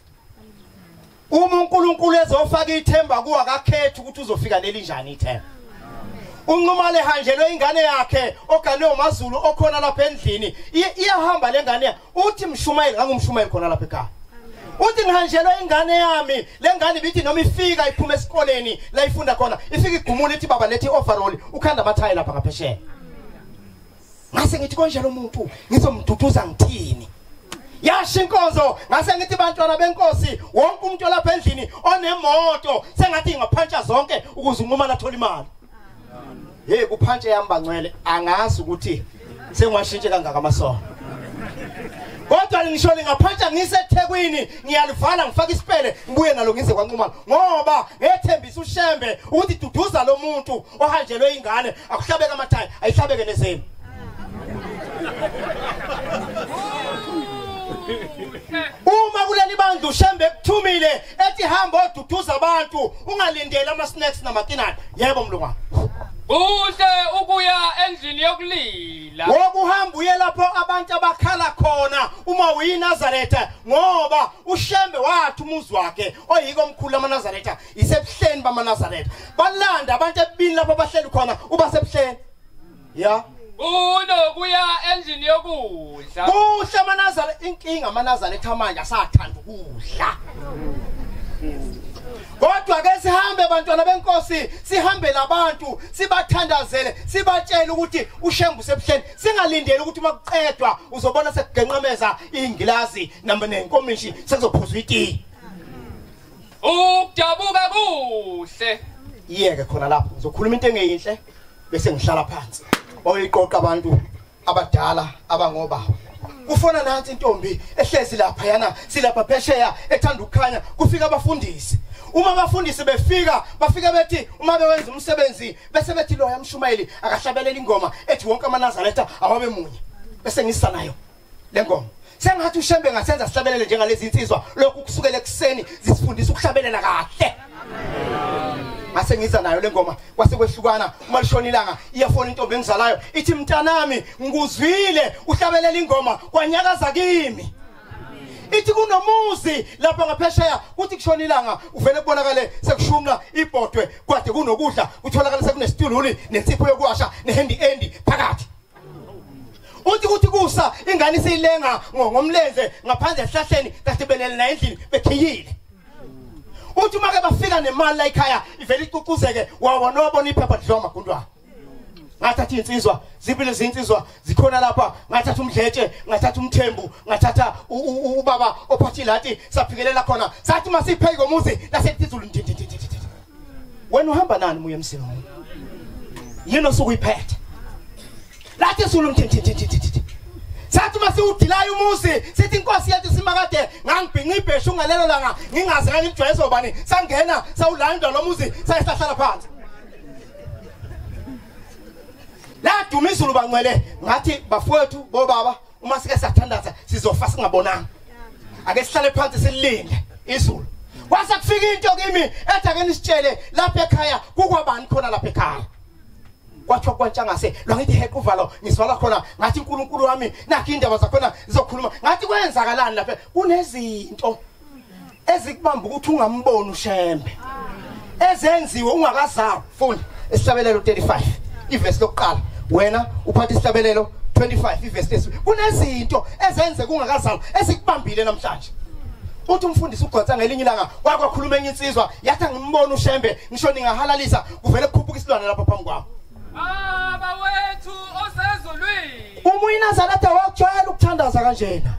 uma uNkulunkulu ezofaka ithemba kuwa akakhethi ukuthi uzofika nelinjani ithemba uNcumalo ehanjelwe ingane yakhe ogane uMazulu okhona lapha endlini iyahamba lengane uthi Mshumayeli ngangumshumayeli khona lapha ekhaya uthi ngihanjelwe ingane yami lengane bithi noma ifika iphuma esikoleni la ifunda khona ifika igumula ithi baba lethi overall ukhanda amathayi lapha ngaphesheya ngase ngithi konjalo umuntu ngizomduduza ngithini yasho inkonzo ngase ngithi bantwana benkosi wonke umuntu lapha endlini onemoto sengathi ngaphantsha zonke ukuze uNcumalo athole imali hey kuphantshe yami bangcwele angazi ukuthi sengiwashintshe kangaka amasono kodwa ngisho ngaphantsha ngiseThekwini ngiyalivala ngifaka isipele ngibuye nalo ngize kwaNcumalo ngoba ngethembisa uShembe ukuthi duduza lo muntu ohanjelwe ingane akuhlabeka amathayi ayihlabeke nezeni uma kuleli bandla uShembe ekuthumile ethi hamba oduduza abantu ungalindeli ama snacks namakinani yebo mlungwana Uhle ukuya endlini yokulila. Wokuhamba uye lapho abantu abakhala khona uma uyiNazaretha ngoba uShembe wathi umuzi wakhe oyiko omkhulu amaNazaretha isebuhleni bamaNazaretha. Balanda abantu ebini lapho abahleli khona uba sebuhleni. ya unokuya endlini yokudla kuhle manazala inkinga amanazala ethamanje asathanda ukudla kodwa ke sihambe bantwana benkosi sihambe labantu sibathandazele sibatshela ukuthi uShembe usebuhleni singalindeli ukuthi makuqedwa uzobona sekugenqemeza ingilazi namba nenkomishi sekuzophuzwa iti ukudabuka kuhle yeke khona lapho ngizokhuluma into engeyinhle bese ngihlala phansi oyiqoqa abantu abadala abangobaba kufona nathi intombi ehlezi lapha yana silapha phesheya ethanda ukukhanya kufika abafundisi uma abafundisi bafika bethi uma bewenza umsebenzi bese bethi lo yamshumayeli akahlabelela ingoma ethi wonke amanazareta awabe munye bese ngisa nayo le ngoma sengathi uShembe ngasenza sihlabelele njengalezi insizwa lokhu kusukela ekseni zisifundisa ukuhlabelela kahle mase ngiza nayo le ngoma kwase kwehlukana uma lishona ilanga iyafona intombi engizalayo ithi mntanami ngikuzwile uhlabelela ingoma kwanyakaza kimi ithi kunomuzi lapha ngaphesheya kuthi kushona ilanga uvele kubonakale sekushumna ibhodwe kwade kunokudla kutholakala sekunesitululi nensipho yokuwasha nehandy end phakathi uthi kuthi kusa ingane isilenga ngomlenze ngaphandle ehlahleni kade belele na endlini bekhiyile uthi make bafika nemali la ekhaya ivele icucuzeke wabona wabona iphepha dloma gundwa ngathatha insizwa zibili izinsizwa zikhona lapha ngathatha umdletshe ngathatha umthembu ngathatha ubaba ophathilati saphikelela khona sathi masipheke ngomuzi lasethizulu ndindindindindi wena uhamba nani muye emsini yini sokuyiphethe lathi sulu ndindindindindi sathi masiudilayo umuzi sithi inkosi yathi simakade ngangibhinqa ibheshu ngalelo langa ngingazi ngangijwayeza ubani sangena sawulanda lo muzi sayihlahla phansi la dumizulu bangcwele ngathi bafowethu bobaba uma sike sathandaza sizofa singabonanga ake sihlale phansi silinde izulu kwase kufika into kimi ethi ake nisitshele lapha ekhaya kukwabani khona lapha ekhaya kwathi kwantshangase lwangithi hequvalo ngiswala khona ngathi uNkulunkulu wami nakho indaba zakhona zizokhuluma ngathi kwenzakalani lapha kunezinto ezikubamba ukuthi ungamboni uShembe ezenziwe ungakazalwa funda esihlabelelo 35 ivesi lokuqala wena uphatha isihlabelelo 25 ivesi lesibili kunezinto ezenze kungakazalwa esikubambile namhlanje uthi umfundisi uGotsa ngelinye ilanga wakwakhuluma enye insizwa yathi ngimbona uShembe ngisho ningahalalisa kuvele kukhuphuka isilwane lapha phambi kwami baba wethu osezulwini umuyinazareta wakujwayela ukuthandaza kanjena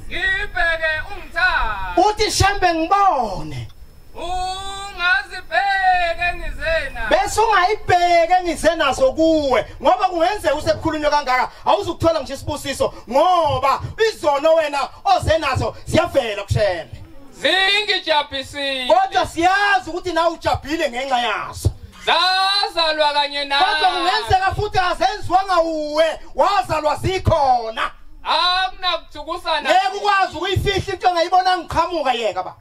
ngibheke umthamo uthi Shembe ngibone ungazibheke ngizena bese ungayibheke ngizenazo kuwe ngoba kungenzeka usekukhulunywa kangaka awuzukuthola nje isibusiso ngoba izono wena ozenazo ziyavela kuShembe zingijabhisile kodwa siyazi ukuthi nawe ujabhile ngenxa yazo zazalwa kanye nawe kodwa kungenzeka futhi azenziwanga uwe wazalwa zikhona akunakuthukusana ngeke ukwazi ukuyifihla into ongayibona ngiqhamuka yeka ba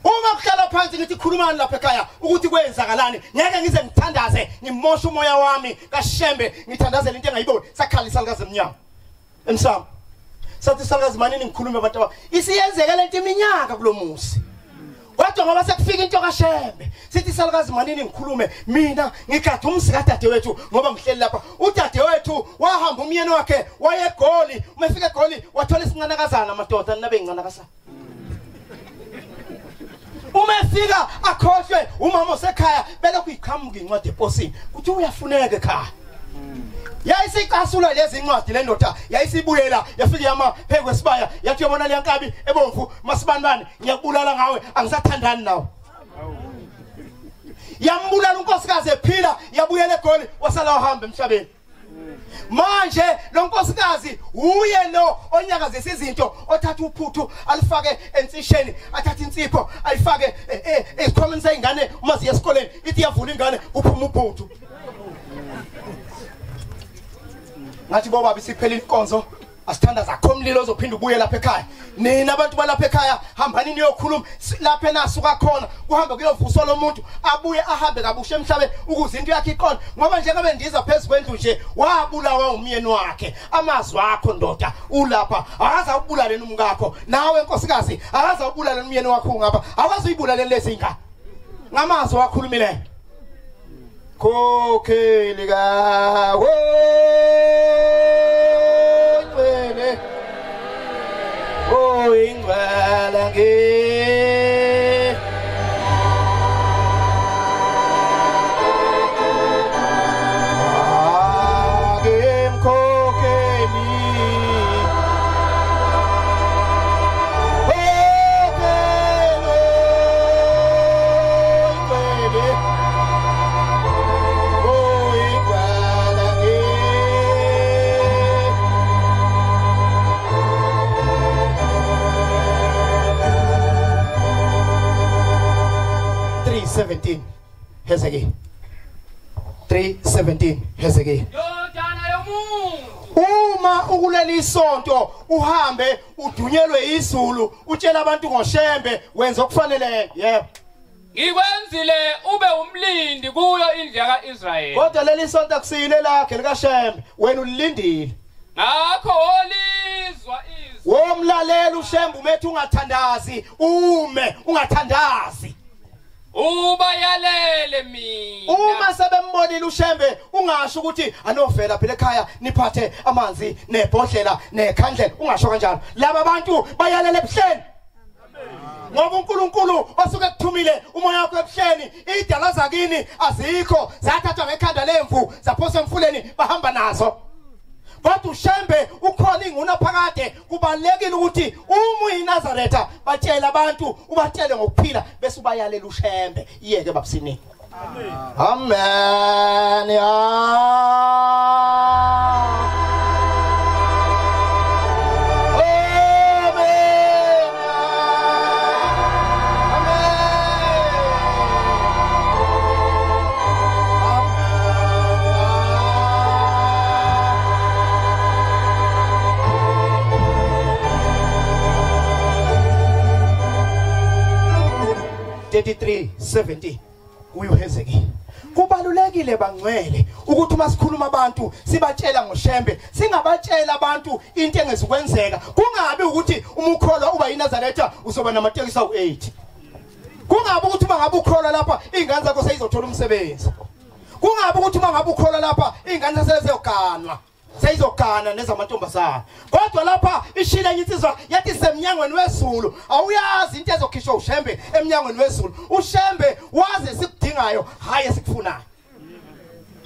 uma kuhlala phansi ngithi khulumani lapha ekhaya ukuthi kwenzakalani ngeke ngize ngithandaze ngimosha umoya wami kaShembe ngithandazela into engayiboni sakhalisa likaze emnyama emsamo sathi salikazi manini ngikhulume abantu aba isiyenzeke lento iminyaka kulomuzi kodwa ngoba sekufika into kaShembe sithi salikazi manini ngikhulume mina ngikade umzi kadadewethu ngoba ngihleli lapha udadewethu wahamba umyeni wakhe waye eGoli uma efika eGoli wathola isinqanakazana madoda nabe inqanakazana uma efika akhohlwe umama osekhaya belokhu iqhamuka incwadi eposini kuthi uyafuneka ekhaya yayisicasula lezi incwadi le ndoda yayisibuyela yafika yama phekwe sibaya yathi yabona le nkabi ebomvu masibanibani ngiyakubulala ngawe angisathandani nawe yambulala unkosikazi ephila yabuyela eGoli wasala uhamba emhlabeni manje lo nkosikazi uye lo onyakazisa izinto othatha uphuthu alifake ensisheni athatha insipho ayifake esikhomeni seyingane uma ziya esikoleni ithi yavula ingane uphuma uphuthu ngathi bobaba isiphela inkonzo asithandaza akho umlilo ozophinda ubuye lapha ekhaya nina abantu balapha ekhaya hambani niyokhuluma lapha enasuka khona kuhambe kuyovuswa lo muntu abuye ahambe kabusha emhlabeni ukuze into yakhe iqona ngoba njengoba ndiza phezulu kwendlu nje wabulawa umyeni wakhe amazwi akho ndoda ulapha akaza ukubulala nomkakho nawe nkosikazi akaza ukubulala umyeni wakho ngapha akaza uyibulala lezi ingane ngamazwi wakhulumileyo Khokheli kawo ngcwele oyingcwala Hezeki 3:17 Hezeki Yodana yomuntu uma ukuleli isonto uhambe udunyelwe izulu utshela abantu ngoshembe wenza okufanele yebo ngikwenzile ube umlindi kuyo indlela kaIsrayeli kodwa leli sonto akusiyile lakhe likaShembe wena ulilindile ngakho olizwa izwi womlalela uShembe umethi ungathandazi ungathandazi ubayalele mina uma sebembonile uShembe ungasho ukuthi anovela phela ekhaya niphathe amanzi nebhodlela nekhandlela ungasho kanjalo laba bantu bayalele ebuhleni ngoba uNkulunkulu osuke ekuthumile umoya wakhe ebuhleni idala zakini azikho zathathwa ngekhanda lemvu zaphoswa emfuleni bahamba nazo kodwa uShembe ukhona inguna phakade kubalekile ukuthi uma uyiNazaretha batshela abantu ubatshele ngokuphila bese ubayalela uShembe iyeke babusini amen amen .70 kuyuHezeki kubalulekile bangcwele ukuthi masikhuluma abantu sibatshela ngoShembe singabatshela abantu into engezikwenzeka kungabi ukuthi umukholwa uba yiNazaretha uzoba namatekisi awu8 kungabi ukuthi mangabe ukholwa lapha ingane zakho seyizothola umsebenzi kungabi ukuthi mangabe ukholwa lapha ingane seziyoganwa seyizogana nezamantombazana kodwa lapha ishila insizwa yathi semnyangweni wezulu awuyazi into ezokhishwa uShembe emnyangweni wezulu uShembe waze sikudingayo hayi esikufunayo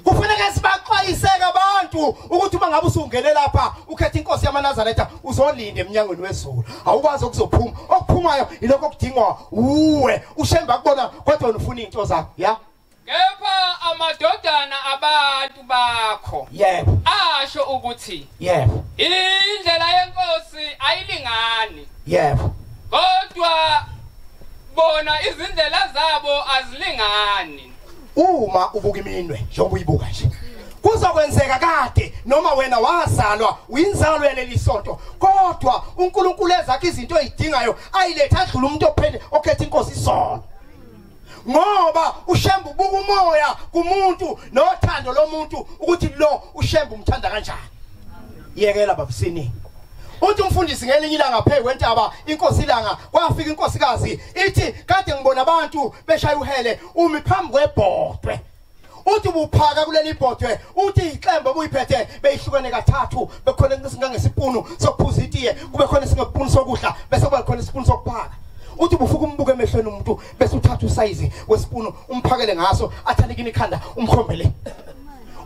kufanele sibaxwayiseke abantu ukuthi uma ngabe usungene lapha ukhetha inkosi yamaNazaretha uzolinde emnyangweni wezulu awukwazi ukuzophuma okuphumayo ilokho okudingwa uwe uShembe akubona kodwa ufuna into zakho ya kepha amadodana abantu bakho yebo asho ukuthi yebo indlela yenkosi ayilingani yebo kodwa bona izindlela zabo azilingani uma ubuka iminwe njengoba uyibuka nje kuzokwenzeka kade noma wena wazalwa uyinzalo yaleli sonto kodwa uNkulunkulu ezakhe izinto ezidingayo ayiletha adlula umuntu ophele okhetha inkosi isona ngoba uShembe ubuka umoya kumuntu nothando lomuntu ukuthi lo uShembe umthanda kanjani yekela babusini uthi umfundisi ngelinye ilanga phe kwentaba inkosi ilanga kwafika inkosikazi ithi kade ngibona abantu beshaya uhele umi phambi kwebhodwe uthi ubuphaka kuleli bhodwe uthi ixembe obuyiphethe beyihlukene kathathu bekhona ngesipunu sokuphuza itiye kube khona singepunu sokudla bese kuba khona isipunu sokuphaka uthi bufuka umbuke emehlweni umuntu bese uthatha usize wesipunu umphakele ngaso athanikini ikhanda umkhombele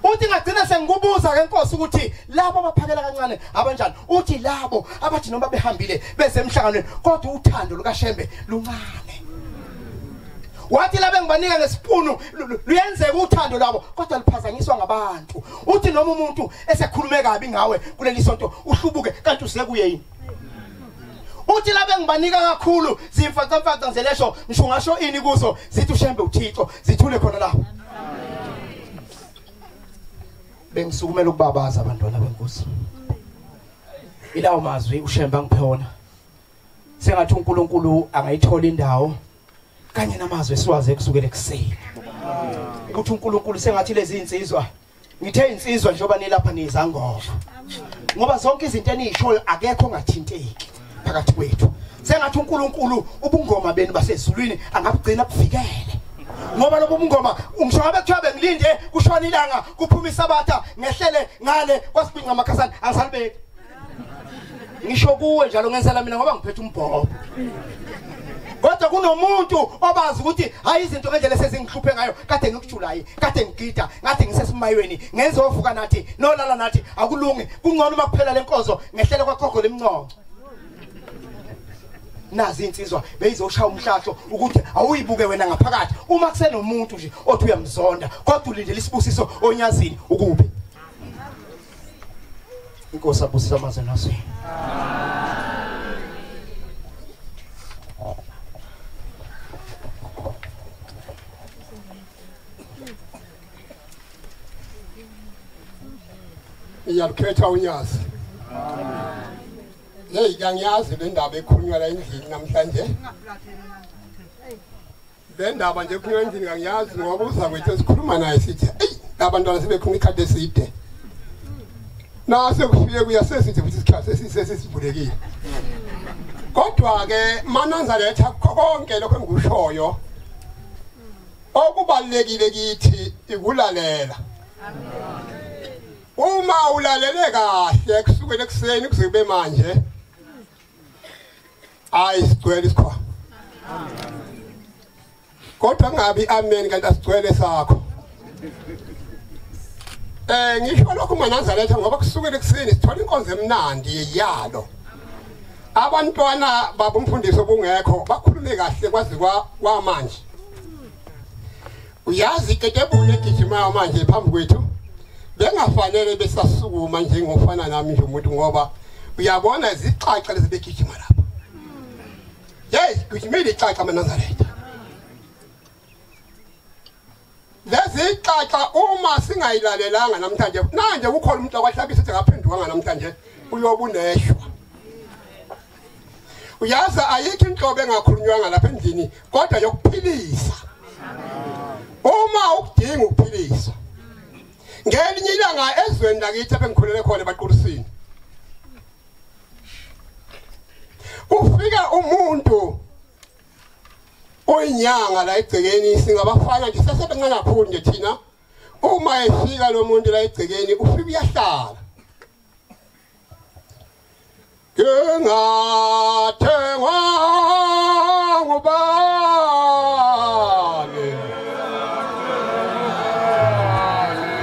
uthi ngagcina sengikubuza ke inkosi ukuthi labo abaphakela kancane abanjani uthi labo abathi noma behambile beze emhlanganweni kodwa uthando lukaShembe luncane wathi labe ngibanika ngesipunu luyenzeka uthando labo kodwa liphazanyiswa ngabantu uthi noma umuntu esekhulume kabi ngawe kuleli sonto uhlubuke kanti usekuye yini uthi labe ngibanika kakhulu zimfaca ngizelesho ngisho ngasho ini kuzo zithi uShembe uThixo zithule khona lapho bengisukumela ukubabaza abantwana benkosi ilawo mazwi uShembe angiphona sengathi uNkulunkulu angayithola indawo kanye namazwi esiwaze kusukela ekseni ukuthi uNkulunkulu sengathi lezi insizwa ngithe insizwa njengoba nilapha nizangova ngoba zonke izinto enizishoyo akekho ongathinteki phakathi kwethu sengathi uNkulunkulu ubungoma benu basezulwini angabugcina buvikele ngoba lobo umngoma umsho ngabe kuthiwa bengilinde kushona ilanga kuphuma isabatha ngehlele ngale kwasibinqa amakhasana angisalibeki ngisho kuwe njalo ngenzela mina ngoba ngiphethe umbhobo kodwa kunomuntu obazi ukuthi hayi izinto ngendlela sezingihluphe ngayo kade ngikujulayi kade ngigida ngathi ngisesimayweni ngenze ovuka nathi nolala nathi akulungi kungcono uma kuphela lenkozo ngehlele kwakhokho lemnconco nazi insizwa beyizoshaya umhlahlo ukuthi awuyibuke wena ngaphakathi uma kusenomuntu nje othi uyamzonda kodwa ulindele isibusiso onyazini ukuphi inkosi abusisa amazwi nazo iyalukhetha unyazi hey ngiyazi le ndaba ekhulunywa la endlini namhlanje le ndaba nje ekhulunywa endlini ngiyazi ngoba uzakwethu sikhuluma naye sithi hey abantwana sebekhuluma ikhathi eside nase kufike kuyasesithi futhi isikhathi sesivulekile kodwa ke mananzaletha konke lokho engikushoyo okubalekile kithi ikulalela uma ulalele kahle kusukela ekseni kuze kube manje ayisicwele isikhwa kodwa ngabi amen kanti asicwele sakho ngisho lokho mananzaletha ngoba kusukela ekseni sithola inkonzo emnandi yalo abantwana babumfundisi obungekho bakhulume kahle kwazi kwamanje uyazi ketebule gijima manje phambi kwethu bengafanele besasukuma njengofana nami nje umuntu ngoba uyabona izicaca lezibegijima lapha yes kujimile icaca mananzaletha lezicaca uma singayilalelanga namhlanje manje kukhona umuntu akwahlabisa ukuthi ngaphenduka namhlanje uyobuneshwa uyaza ayikho inhlobo engakhulunywanga lapha endlini kodwa yokuphilisa uma ukudinga ukuphilisa ngelinye ilanga ezweni lakithi bengikhulele khona eBaqulisini ufika umuntu oyinyanga la egcekeni singabafana nje sesebencane kakhulu nje thina uma efika lo muntu la egcekeni ufika uyahlala kengathengwa ngubani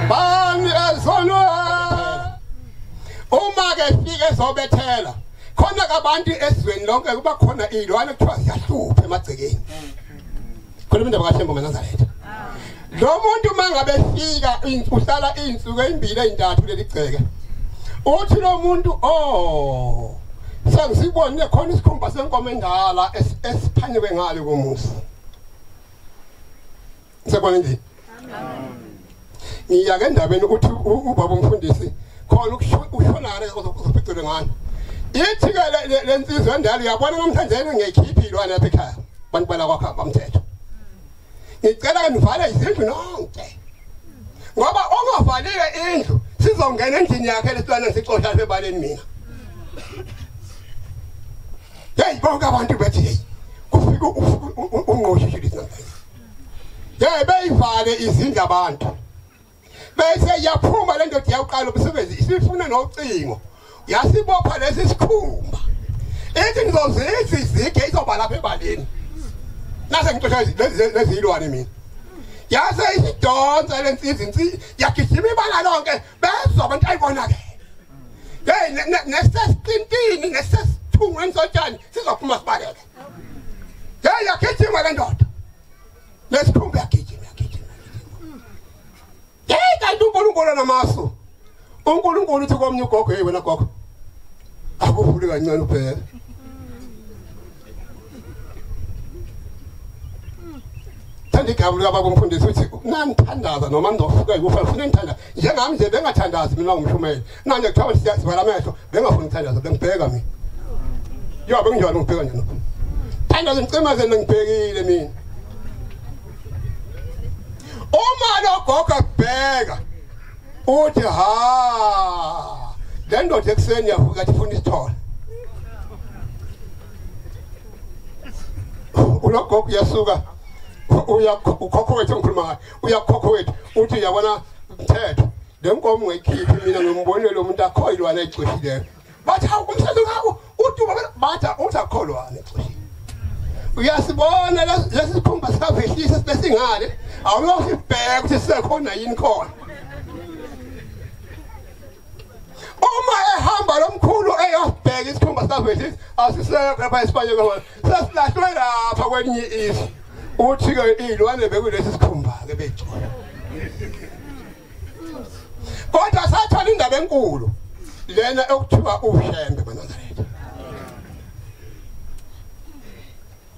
bani ezonwe uma ke fike ezobethela khona kabantu esizweni lonke kuba khona ilwane kuthiwa siyahlupha emagcekeni khona indaba kaShembe mananzaletha lo muntu mangabe fika uhlala insuku ezimbili ezintathu leli gceke uthi lo muntu sangisibone khona isikhumba senkomo endala esiphanywe ngale komusa sebona nje ngiyake endabeni uthi ubaba umfundisi khona ukushonana uzophucule ngani ithi ke lensizwe endala uyabona namhlanje ngiyikhiphi ilwane lapha ekhaya bantu bala kwakha bamthetho ngicela nivale izindlu nonke ngoba ongavalile indlu sizongena endlini yakhe lesilwane sixosha lapha ebaleni mina hey bonke abantu bethi kufika ungqoshishile namhlanje hey beyivale izindlu abantu bese yaphuma le ndoda yaqala umsebenzi isifuna nocingo yasibopha lesi sikhumba ethi ngizozizwa izige izoba lapha ebaleni nase ngixosha lezi ilwane mina yase isidonsa lensizi yagijima ibala lonke bezwa abantu ayibonake hey nesesintini nesesithungweni sotshani sizophuma sibaleke hey yagijima le ndoda lesikhumba yagijima hey kanti uNkulunkulu namasu uNkulunkulu uthi komnye ugogo hey wena gogo akuvuli kancane uphela thandi kabulu ababa umfundisi uthi nangithandaza noma ngizofuka ukufa ufuna ngithanda njengami nje bengathandazi mina ngumshumeli manje kuthiwa siyazivala amehlo bengafuni ukuthandaza bengibheka mina yobe nginjalo ngibheka njani thandaza ngicemaze ngibhekile mina uma lo gogo bheka uthi ha le ndoda ekseni yavuka ifuna isithole ulogogo yasuka uyakhokho wethu ngikhuluma uyakhokho wethu uthi yabona mthetho lenkomo ngiyikhiphi mina ngimbonile lo muntu akhoyilwana ecoshileyo bathi awumthetho ngako uthi bathi uthakholwana ecoshileyo uyasibona lesikhumba savehlisa sibesingale awuyosibheka ukuthi sisekhona yini khona uma ehamba lomkhulu eyosibheka isikhumba savehlisa asisekho lapha eSpanye kodwa sesilahlwe lapha kwelinye izwe uthi ke ilwane bekulesi sikhumba ke bethola kodwa sathola indaba enkulu lena ekuthiwa ushembe eNazaretha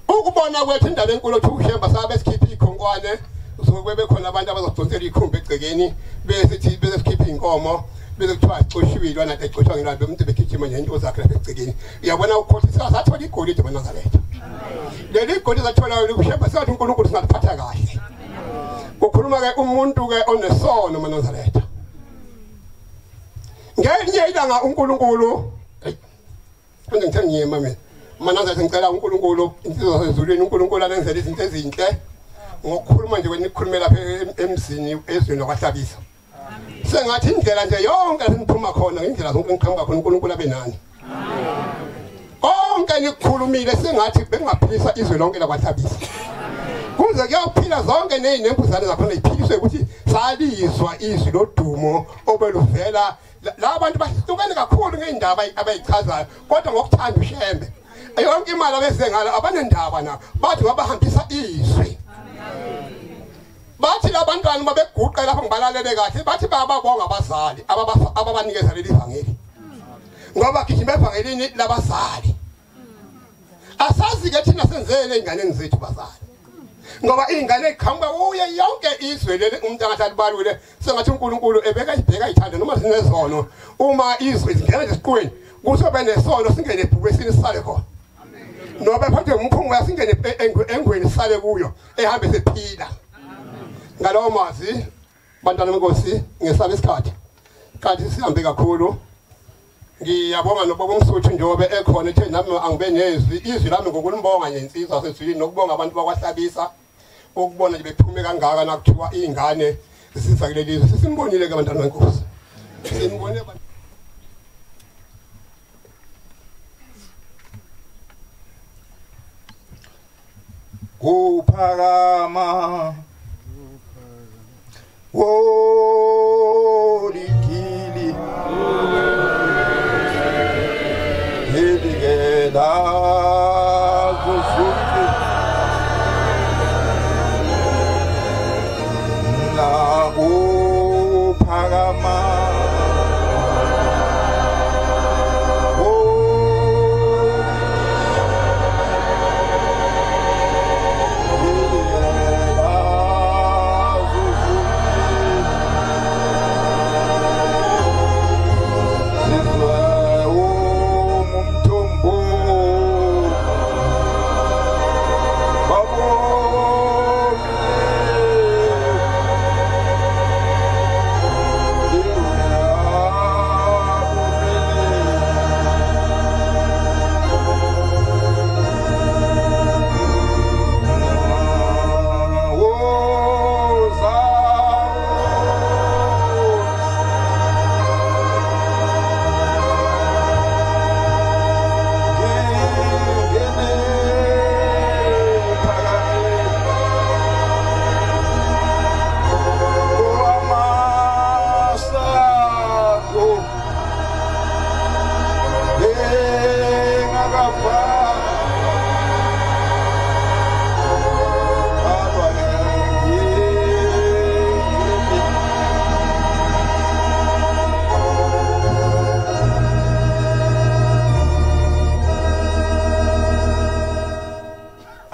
ukubona kwethu indaba enkulu ukuthi ushemba sabe sikhipha ikhonkwane uzokube khona abantu abazodonsela ikhumba egcekeni bese sikhipha inkomo bese kuthiwa icoshiwe ilwana ecoshiwe ngilapha umuntu bekhikhima nje into zakhe lapha egcekeni uyabona ukhohlisa sathola igolide eNazaretha leli golide sathola ushemba sathi uNkulunkulu singaliphatha kahle ukhuluma ke umuntu ke onesono eNazaretha ngelinye ilanga uNkulunkulu kwenze ngithe ngiyema mina manaza ngicela uNkulunkulu insizwa sezulwini uNkulunkulu anenzele izinto ezinhle ngokukhuluma nje wenikhulumela lapha emzini ezweni lokwahlabisa amen sengathi indlela nje yonke seniphuma khona indlela zonke ngiqhamuka khona uNkulunkulu abenani amen konke nikukhulumile sengathi bengaphilisa izwe lonke lakwahlabisa kuze kuyophila zonke nezinembuzane zakhona iphiliswe ukuthi salizwa izwi lodumo obeluvela labantu bahlukene kakhulu ngeindaba abayichazayo kodwa ngokuthanda ushembe yonke imali abezengala abanendaba nabo bathi ngabahambisa izwi bathi labantwana babeguqa lapha ngibalalele kahle bathi bababonga abazali ababanikeza leli ivangeli ngoba gijima evangelini labazali asazi ke thina senzele ingane zethu bazali ngoba ingane ikhamba uye yonke izwe leli umuntu angahlali balule sengathi uNkulunkulu ebeka ibheka ithanda noma sinezono uma izwe zingena esiqweni kusobe nesono singene ebhukwesini sisale khona amen noba phathe umphungu yasingene engweni sisale kuyo ehambe sephila ngalowo mazi bantwana benkosi ngesabe isikhathi kanti sihambe kakhulu ngiyabonga nobaba uMsuthu njobe ekhona ethe nami angibe nezwi izwi lami ngokulimbonga nensizwa sesizwini nokubonga abantu bakwahlabisa ukubona nje bephume kangaka nakuthiwa izingane zisiza kuleli izwe sisimbonile ke abantwana benkosi simbone kuphakama likili heligela kusuke na kuphakama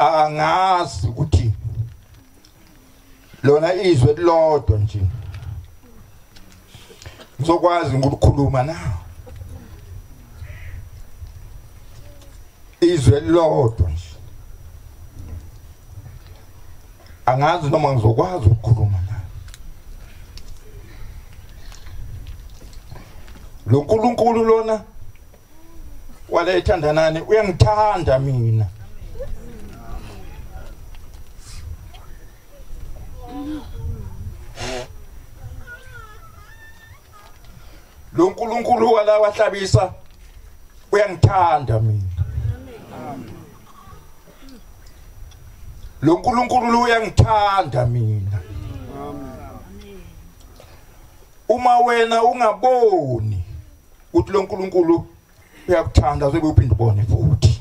angazi ukuthi lona izwe lodwa nje ngizokwazi ukukhuluma nawe izwe lodwa nje angazi noma ngizokwazi ukukhuluma nawe lo uNkulunkulu lona walethandanani uyangithanda mina lo nkulunkulu wala wahlabisa uyangithanda mina lo nkulunkulu uyangithanda mina uma wena ungaboni ukuthi lo nkulunkulu uyakuthanda uzobe uphinde ubone futhi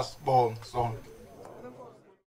asibonge sonke.